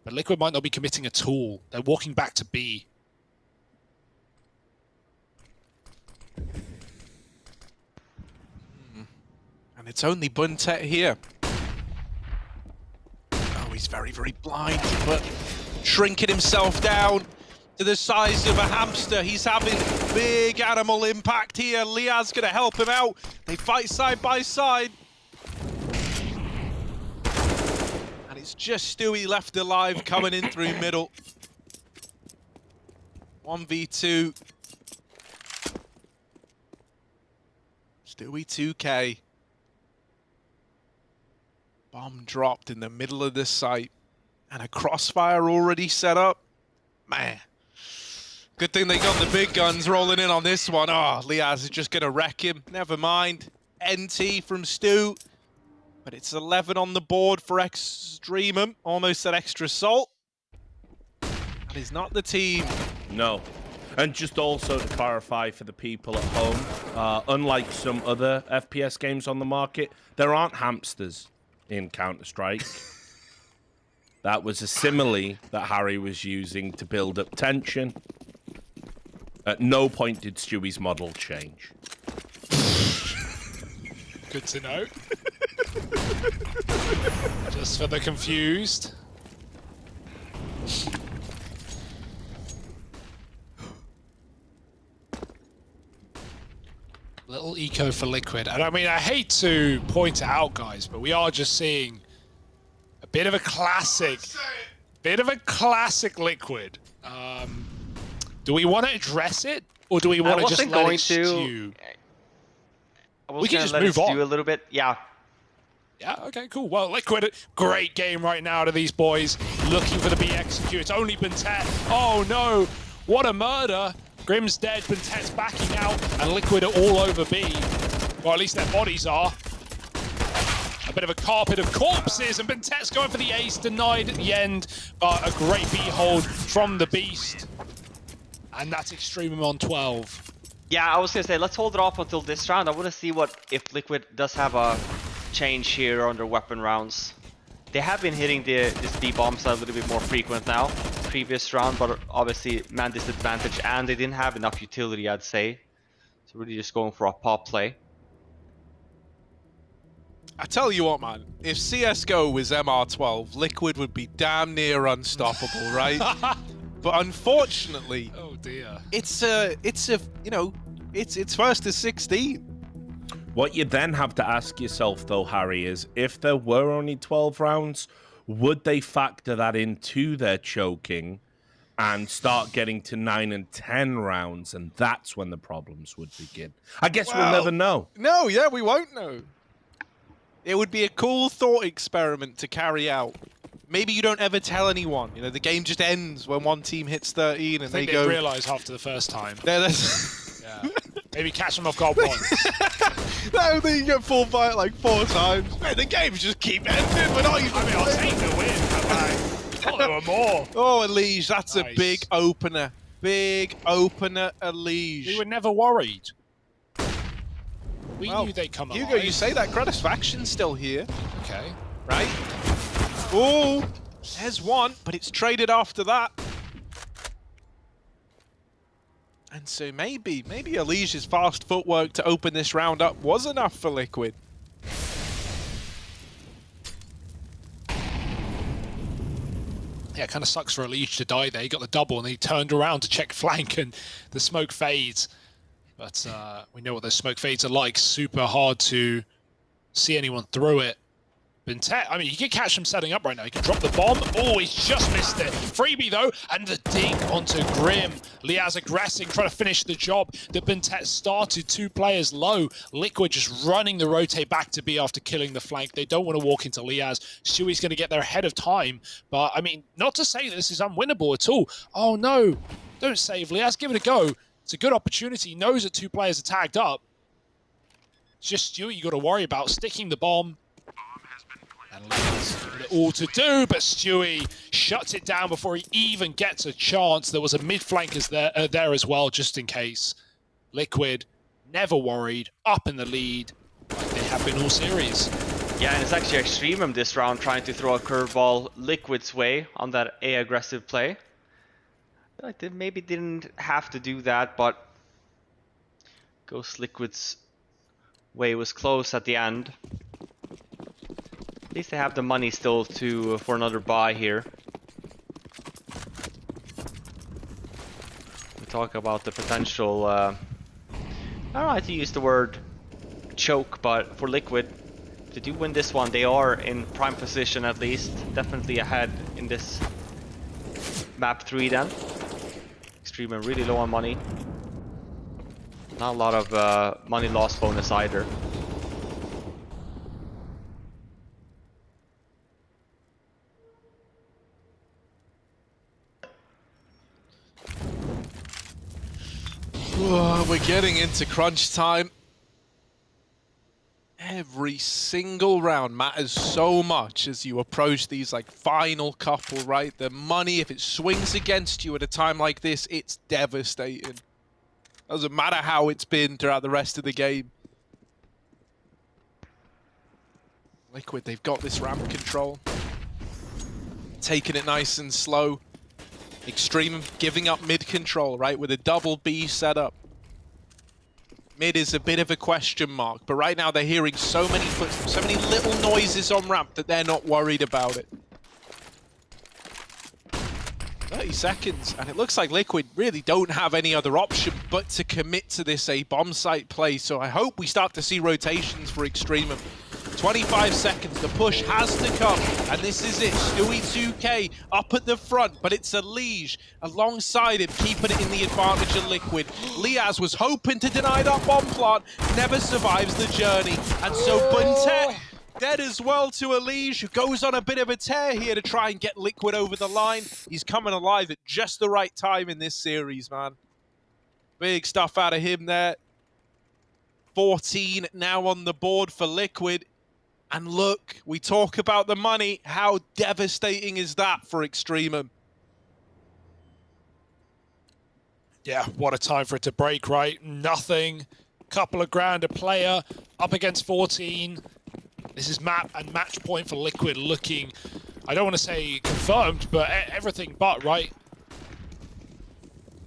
But Liquid might not be committing at all. They're walking back to B. And it's only Buntet here. Oh, he's very, very blind, but shrinking himself down to the size of a hamster. He's having big animal impact here. Liaz's gonna help him out. They fight side by side. And it's just Stewie left alive coming in through middle. 1v2. Stewie 2K. Bomb dropped in the middle of the site. And a crossfire already set up. Man. Good thing they got the big guns rolling in on this one. Oh, Liaz is just going to wreck him. Never mind. NT from Stu. But it's 11 on the board for EXTREMUM. Almost at extra salt. That is not the team. No. And just also to clarify for the people at home, unlike some other FPS games on the market, there aren't hamsters in Counter-Strike. That was a simile that Harry was using to build up tension. At no point did Stewie's model change. Good to know. Just for the confused. Little eco for Liquid. And I mean, I hate to point it out, guys, but we are just seeing a bit of a classic Liquid. Do we want to address it, or do we want to just let it stew? We can just move on a little bit. Yeah. Yeah, okay, cool. Well, Liquid, great game right now to these boys. Looking for the B execute. It's only Buntet. Oh no, what a murder. Grim's dead, Buntet's backing out, and Liquid are all over B. Or at least their bodies are. A bit of a carpet of corpses, and Buntet's going for the ace, denied at the end, but a great B hold from the Beast. And that's EXTREMUM on 12. Yeah, I was gonna say let's hold it off until this round. I want to see what if Liquid does have a change here on their weapon rounds. They have been hitting this B bombs a little bit more frequent now. Previous round, but obviously man disadvantage, and they didn't have enough utility, I'd say. So really just going for a pop play. I tell you what, man, if CSGO was MR12, Liquid would be damn near unstoppable, right? But unfortunately, Oh dear. it's you know, it's first to 16. What you then have to ask yourself, though, Harry, is if there were only 12 rounds, would they factor that into their choking and start getting to 9 and 10 rounds, and that's when the problems would begin? I guess we'll Well, never know. No, yeah, we won't know. It would be a cool thought experiment to carry out. Maybe you don't ever tell anyone. You know, the game just ends when one team hits 13 and I think they they go. realise after the first time. That's Yeah. Maybe catch them off guard once. no, then you get full fight like 4 times. Man, the games just keep ending. We're not even. I mean, I'll playing. take the win. I thought there were more. Oh, Elige, that's Nice. a big opener. Big opener, Elige. We were never worried. We Well, knew they'd come Hugo, alive. you say that Kratos faction's still here, Okay. right? Oh, there's one, but it's traded after that. And so maybe Elige's fast footwork to open this round up was enough for Liquid. Yeah, it kind of sucks for Elige to die there. He got the double and he turned around to check flank and the smoke fades. But we know what those smoke fades are like. Super hard to see anyone through it. Bintet, I mean, he could catch him setting up right now. He can drop the bomb. Oh, he's just missed it. Freebie, though, and the dink onto Grim. Liaz aggressing, trying to finish the job that Bintet started. 2 players low. Liquid just running the rotate back to B after killing the flank. They don't want to walk into Liaz. Stewie's going to get there ahead of time. But, I mean, not to say this is unwinnable at all. Oh, no. Don't save Liaz. Give it a go. It's a good opportunity. He knows that 2 players are tagged up. It's just Stewie you got to worry about. Sticking the bomb. And Liaz all to do, but Stewie shuts it down before he even gets a chance. There was a mid-flankers there as well, just in case. Liquid, never worried, up in the lead, like they have been all series. Yeah, and it's actually EXTREMUM this round trying to throw a curveball Liquid's way on that A aggressive play. Like they maybe didn't have to do that, but Ghost Liquid's way was close at the end. At least they have the money still to for another buy here. We talk about the potential. I don't like to use the word choke, but for Liquid, if they do win this one, they are in prime position at least. Definitely ahead in this map 3 then. EXTREMUM really low on money. Not a lot of money loss bonus either. Oh, we're getting into crunch time. Every single round matters so much as you approach these like final couple, right? The money, if it swings against you at a time like this, it's devastating. Doesn't matter how it's been throughout the rest of the game. Liquid, they've got this ramp control. Taking it nice and slow. EXTREMUM giving up mid control, right, with a double B setup. Mid is a bit of a question mark, but right now they're hearing so many footsteps, so many little noises on ramp that they're not worried about it. 30 seconds, and it looks like Liquid really don't have any other option but to commit to this A bomb site play, so I hope we start to see rotations for EXTREMUM. 25 seconds, the push has to come, and this is it. Stewie 2K up at the front, but it's Elige alongside him, keeping it in the advantage of Liquid. Liaz was hoping to deny that bomb plant, never survives the journey, and so Bintet dead as well to Elige, who goes on a bit of a tear here to try and get Liquid over the line. He's coming alive at just the right time in this series, man. Big stuff out of him there. 14 now on the board for Liquid. And look, we talk about the money. How devastating is that for EXTREMUM? Yeah, what a time for it to break, right? Nothing. Couple of grand a player, up against 14. This is map and match point for Liquid looking, I don't want to say confirmed, but everything but, right?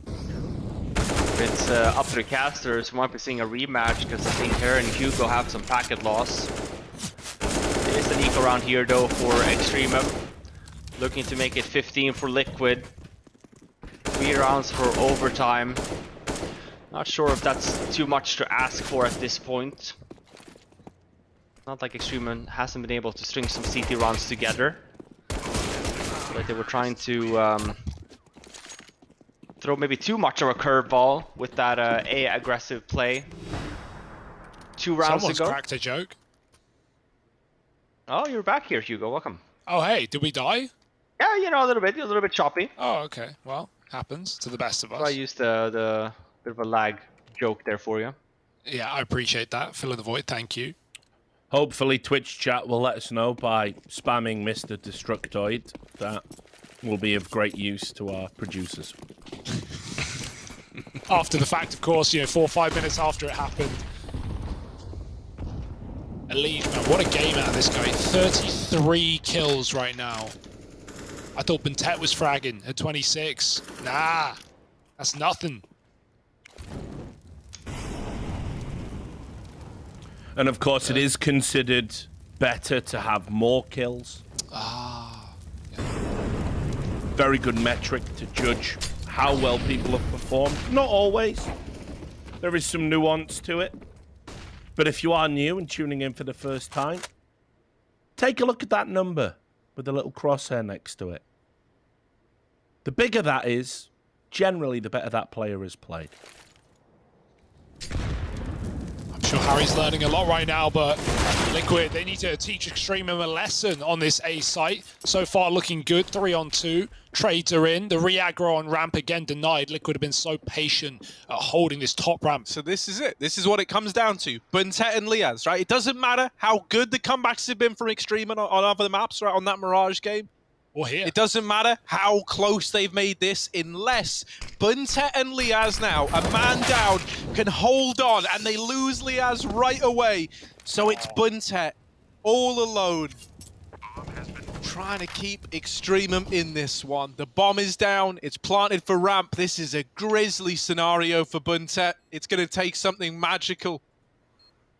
It's up to the casters. We might be seeing a rematch because I think her and Hugo have some packet loss. There is an eco round here though for EXTREMUM. Looking to make it 15 for Liquid. 3 rounds for overtime. Not sure if that's too much to ask for at this point. Not like EXTREMUM hasn't been able to string some CT rounds together. Like they were trying to throw maybe too much of a curveball with that A aggressive play 2 rounds Someone's ago. cracked a joke. Oh, you're back here, Hugo. Welcome. Oh, hey, did we die? Yeah, you know, a little bit choppy. Oh, okay. Well, happens to the best of us. So I used the bit of a lag joke there for you. Yeah, I appreciate that. Fill in the void, thank you. Hopefully Twitch chat will let us know by spamming Mr. Destructoid. That will be of great use to our producers. After the fact, of course, you know, 4 or 5 minutes after it happened. Elite, man, what a game out of this guy. 33 kills right now. I thought Bentet was fragging at 26. Nah, that's nothing. And of course, it is considered better to have more kills. Ah. Very good metric to judge how well people have performed. Not always. There is some nuance to it. But if you are new and tuning in for the first time, take a look at that number with a little crosshair next to it. The bigger that is, generally the better that player has played. I'm sure Harry's learning a lot right now, but Liquid, they need to teach EXTREMUM a lesson on this A site. So far looking good, 3-on-2. Trades are in. The re-aggro on ramp again denied. Liquid have been so patient at holding this top ramp. So this is it. This is what it comes down to. Buntet and Liaz, right? It doesn't matter how good the comebacks have been from EXTREMUM on other maps, right? On that Mirage game. Or here. It doesn't matter how close they've made this unless Buntet and Liaz now, a man down, can hold on and they lose Liaz right away. So it's Buntet all alone trying to keep EXTREMUM in this one. The bomb is down. It's planted for ramp. This is a grisly scenario for Buntet. It's going to take something magical.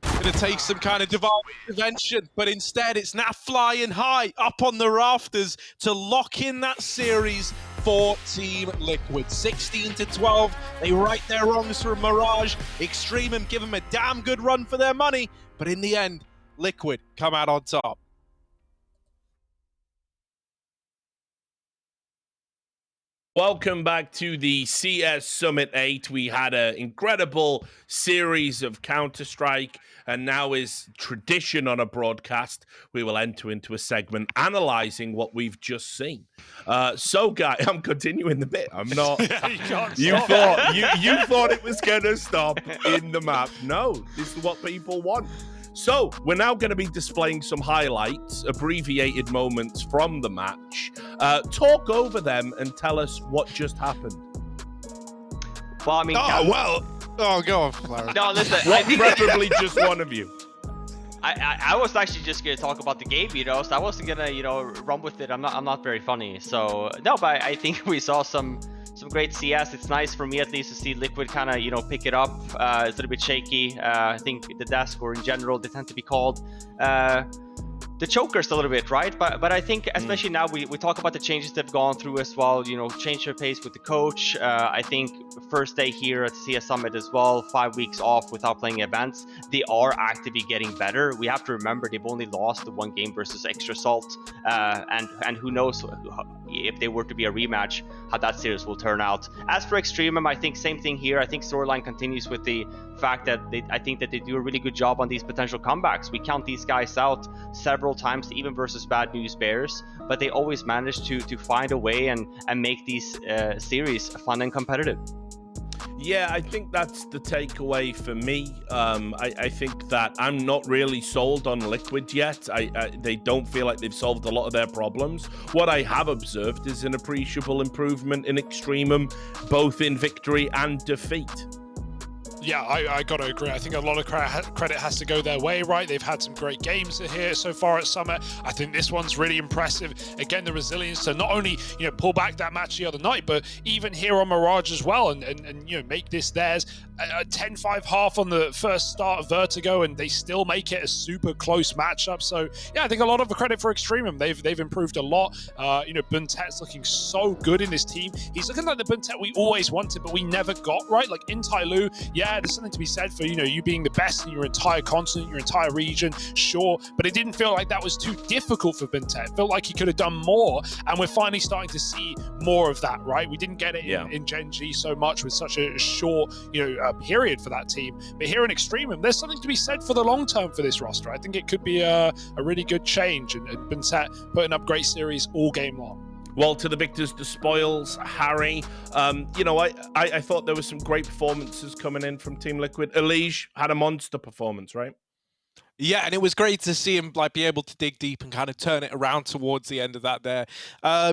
It's going to take some kind of divine intervention, but instead it's now flying high up on the rafters to lock in that series for Team Liquid. 16-12, they right their wrongs from Mirage. EXTREMUM give them a damn good run for their money, but in the end, Liquid come out on top. Welcome back to the CS Summit 8. We had an incredible series of Counter-Strike, and now is tradition on a broadcast. We will enter into a segment analysing what we've just seen. So, guys, I'm continuing the bit. I'm not. You thought it was going to stop in the map. No, this is what people want. So, we're now going to be displaying some highlights, abbreviated moments from the match. Talk over them and tell us what just happened. Well, I mean, go on, Flora. no, listen. Preferably just one of you. I was actually just gonna talk about the game, you know. So I wasn't gonna, you know, run with it. I'm not very funny. So no, but I think we saw some great CS. It's nice for me at least to see Liquid kind of, you know, pick it up. It's a little bit shaky. I think the desk, or in general, they tend to be called the chokers a little bit, right? But I think especially now we talk about the changes they've gone through as well. You know, change their pace with the coach. I think first day here at CS Summit as well, 5 weeks off without playing events. They are actively getting better. We have to remember they've only lost the 1 game versus Extra Salt, and who knows if they were to be a rematch, how that series will turn out. As for EXTREMUM, I think same thing here. I think storyline continues with the fact that I think that they do a really good job on these potential comebacks. We count these guys out several times, even versus Bad News Bears, but they always manage to find a way and make these series fun and competitive. Yeah, I think that's the takeaway for me. I think that I'm not really sold on Liquid yet. They don't feel like they've solved a lot of their problems. What I have observed is an appreciable improvement in EXTREMUM, both in victory and defeat. Yeah, I got to agree. I think a lot of credit has to go their way, right? They've had some great games here so far at Summit. I think this one's really impressive. Again, the resilience to not only, you know, pull back that match the other night, but even here on Mirage as well, and you know, make this theirs. A 10-5 half on the first start of Vertigo, and they still make it a super close matchup. So yeah, I think a lot of the credit for EXTREMUM. They've improved a lot. You know, Buntet's looking so good in this team. He's looking like the Buntet we always wanted, but we never got, right? Like in Tyloo, yeah, there's something to be said for, you know, you being the best in your entire continent, your entire region, sure, but it didn't feel like that was too difficult for Buntet. It felt like he could have done more, and we're finally starting to see more of that, right? We didn't get it in Gen G so much with such a short, you know, period for that team. But here in EXTREMUM, there's something to be said for the long term for this roster. I think it could be a really good change, and Buntet putting up great series all game long. Well, to the victors, the spoils, Harry. You know, I thought there were some great performances coming in from Team Liquid. Elige had a monster performance, right? Yeah, and it was great to see him like be able to dig deep and kind of turn it around towards the end of that there.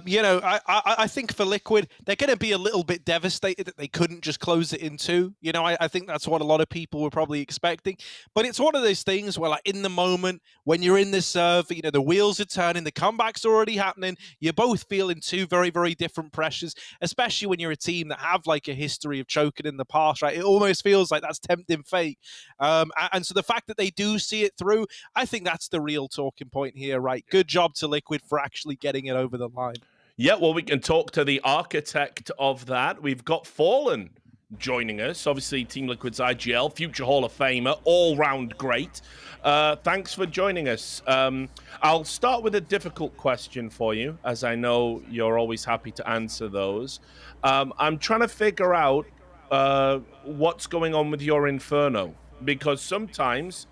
You know, I think for Liquid, they're going to be a little bit devastated that they couldn't just close it in two. You know, I think that's what a lot of people were probably expecting. But it's one of those things where, like, in the moment, when you're in this server, you know, the wheels are turning, the comeback's already happening. You're both feeling two very, very different pressures, especially when you're a team that have, like, a history of choking in the past, right? It almost feels like that's tempting fate. And so the fact that they do see it through, I think that's the real talking point here, right? Good job to Liquid for actually getting it over the line. Yeah, well, we can talk to the architect of that. We've got Fallen joining us. Obviously, Team Liquid's IGL, future Hall of Famer, all-round great. Thanks for joining us. I'll start with a difficult question for you, as I know you're always happy to answer those. I'm trying to figure out what's going on with your Inferno, because sometimes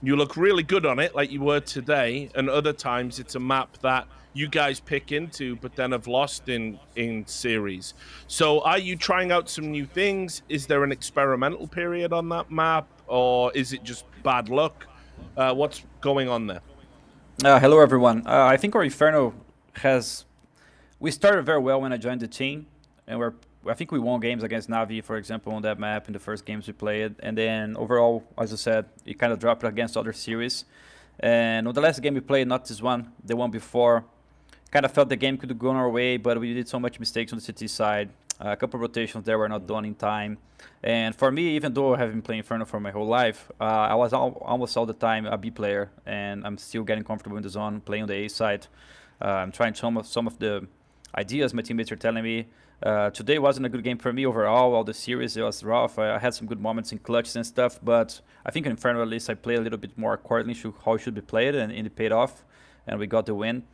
you look really good on it, like you were today, and other times it's a map that you guys pick into, but then have lost in series. So are you trying out some new things? Is there an experimental period on that map, or is it just bad luck? What's going on there? Hello, everyone. I think our Inferno has... We started very well when I joined the team, and I think we won games against Navi, for example, on that map in the first games we played. And then overall, as I said, it kind of dropped against other series. And on the last game we played, not this one, the one before, kind of felt the game could go our way, but we did so much mistakes on the CT side. A couple of rotations there were not done in time. And for me, even though I have been playing Inferno for my whole life, I was almost all the time a B player, and I'm still getting comfortable in the zone, playing on the A side. I'm trying some of the ideas my teammates are telling me. Today wasn't a good game for me overall. All the series, it was rough. I had some good moments in clutches and stuff, but I think in Inferno at least I played a little bit more accordingly to how it should be played, and it paid off, and we got the win.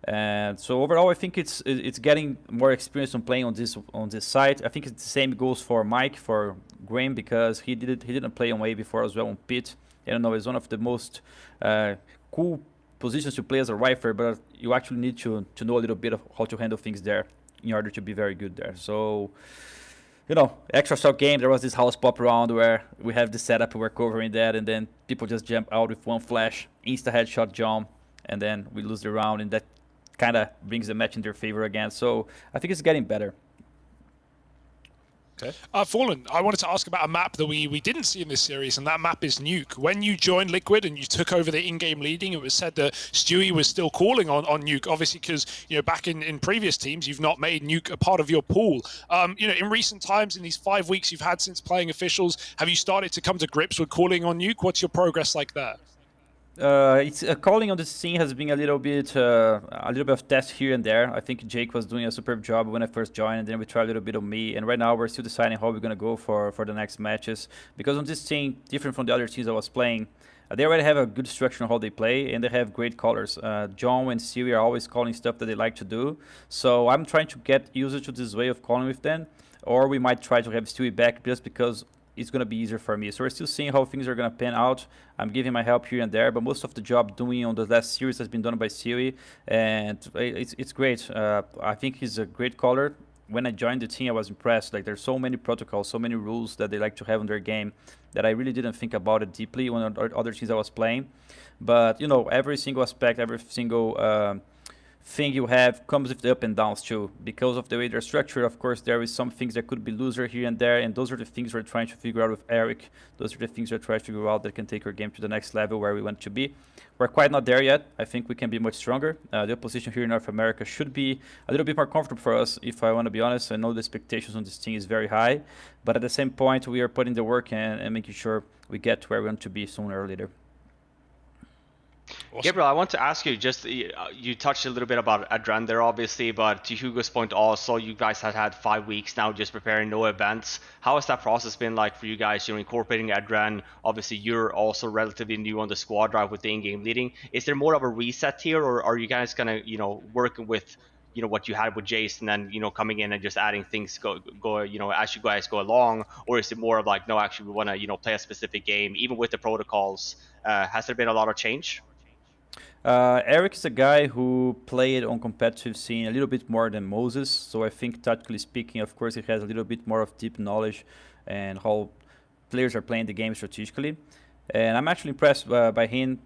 And so overall, I think it's getting more experience on playing on this side. I think it's the same goes for Mike, for Graham, because he didn't play on A before as well on Pit. I don't know, it's one of the most cool positions to play as a rifler, but you actually need to know a little bit of how to handle things there in order to be very good there. So, you know, extra shot game, there was this house pop round where we have the setup, we're covering that, and then people just jump out with one flash, insta headshot jump, and then we lose the round, and that kind of brings the match in their favor again. So I think it's getting better. Okay. Fallen, I wanted to ask about a map that we didn't see in this series, and that map is Nuke. When you joined Liquid and you took over the in-game leading, it was said that Stewie was still calling on Nuke, obviously because, you know, back in previous teams, you've not made Nuke a part of your pool. You know, in recent times, in these 5 weeks you've had since playing officials, have you started to come to grips with calling on Nuke? What's your progress like there? It's calling on the scene has been a little bit of test here and there. I think Jake was doing a superb job when I first joined, and then we tried a little bit of me. And right now we're still deciding how we're gonna go for the next matches, because on this team, different from the other teams I was playing, they already have a good structure on how they play, and they have great callers. John and Siri are always calling stuff that they like to do. So I'm trying to get used to this way of calling with them, or we might try to have Stewie back just because it's going to be easier for me. So we're still seeing how things are going to pan out. I'm giving my help here and there, but most of the job doing on the last series has been done by Siri, and it's great. I think he's a great caller. when I joined the team, I was impressed. Like, there's so many protocols, so many rules that they like to have in their game that I really didn't think about it deeply when other teams I was playing. But, you know, every single aspect, every single thing you have comes with the up and downs too. Because of the way they're structured, of course, there is some things that could be looser here and there, and those are the things we're trying to figure out with Eric. Those are the things we're trying to figure out that can take our game to the next level where we want to be. We're quite not there yet. I think we can be much stronger. The opposition here in North America should be a little bit more comfortable for us, if I want to be honest. I know the expectations on this team is very high, but at the same point, we are putting the work in and making sure we get to where we want to be sooner or later. Awesome. Gabriel, I want to ask you, just you touched a little bit about Adren there, obviously, but to Hugo's point also, you guys have had 5 weeks now just preparing no events. How has that process been like for you guys? You're incorporating Adren. Obviously, you're also relatively new on the squad drive with the in-game leading. Is there more of a reset here, or are you guys gonna, you know, working with, you know, what you had with Jace and then, you know, coming in and just adding things go you know, as you guys go along? Or is it more of like, no, actually, we want to, you know, play a specific game, even with the protocols? Has there been a lot of change? Eric is a guy who played on competitive scene a little bit more than Moses, so I think tactically speaking, of course, he has a little bit more of deep knowledge and how players are playing the game strategically. And I'm actually impressed by him.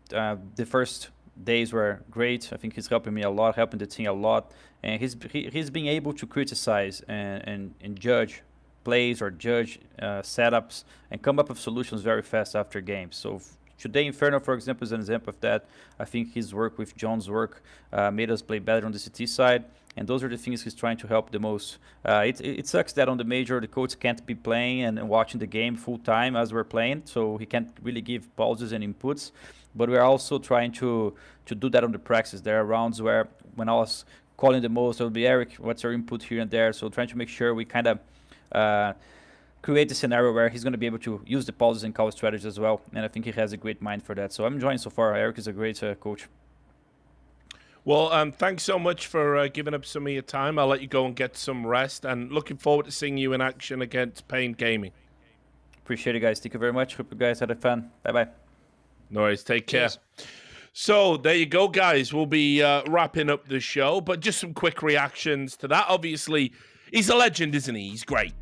The first days were great. I think he's helping me a lot, helping the team a lot, and he's being able to criticize and judge plays or judge setups and come up with solutions very fast after games. So today, Inferno, for example, is an example of that. I think his work with John's work made us play better on the CT side, and those are the things he's trying to help the most. It sucks that on the major, the coach can't be playing and watching the game full time as we're playing, so he can't really give pauses and inputs. But we're also trying to do that on the practice. There are rounds where, when I was calling the most, it would be, Eric, what's your input here and there? So trying to make sure we kind of create a scenario where he's going to be able to use the pauses and call strategies as well. And I think he has a great mind for that. So I'm enjoying so far. Eric is a great coach. Well, thanks so much for giving up some of your time. I'll let you go and get some rest. And looking forward to seeing you in action against Pain Gaming. Appreciate it, guys. Thank you very much. Hope you guys had fun. Bye-bye. No worries. Take care. Cheers. So there you go, guys. We'll be wrapping up the show, but just some quick reactions to that. Obviously, he's a legend, isn't he? He's great.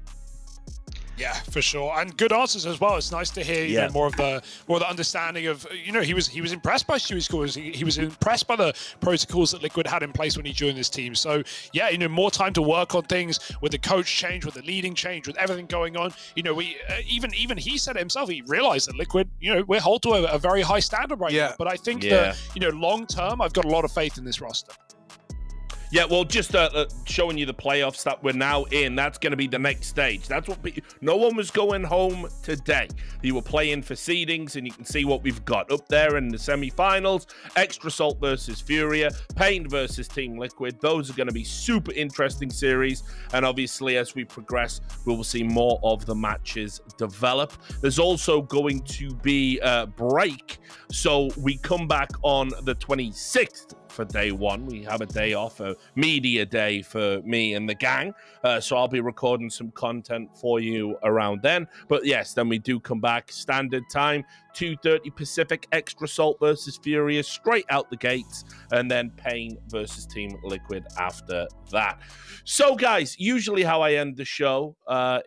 Yeah, for sure, and good answers as well. It's nice to hear you know, more of the understanding of, you know, he was impressed by Stewie's scores. He was impressed by the protocols that Liquid had in place when he joined this team. So yeah, you know, more time to work on things with the coach change, with the leading change, with everything going on. You know, we even he said it himself. He realized that Liquid, you know, we're held to a very high standard right now. But I think that, you know, long term, I've got a lot of faith in this roster. Yeah, well, just showing you the playoffs that we're now in, that's going to be the next stage. That's what no one was going home today. You were playing for seedings, and you can see what we've got up there in the semi-finals. Extra Salt versus Furia, Pain versus Team Liquid. Those are going to be super interesting series, and obviously as we progress, we will see more of the matches develop. There's also going to be a break, so we come back on the 26th for day one. We have a day off, a media day for me and the gang, so I'll be recording some content for you around then. But yes, then we do come back standard time, 2:30 Pacific, Extra Salt versus Furious straight out the gates, and then Pain versus Team Liquid after that. So guys, usually how I end the show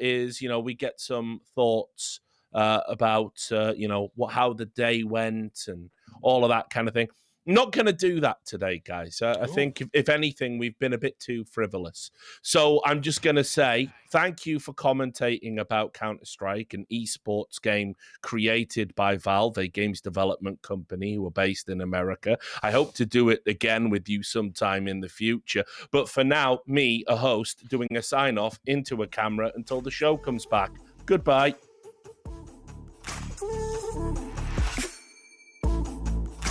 is, you know, we get some thoughts about you know, how the day went and all of that kind of thing. Not going to do that today, guys. I think, if anything, we've been a bit too frivolous. So I'm just going to say thank you for commentating about Counter-Strike, an esports game created by Valve, a games development company who are based in America. I hope to do it again with you sometime in the future. But for now, me, a host, doing a sign-off into a camera until the show comes back. Goodbye.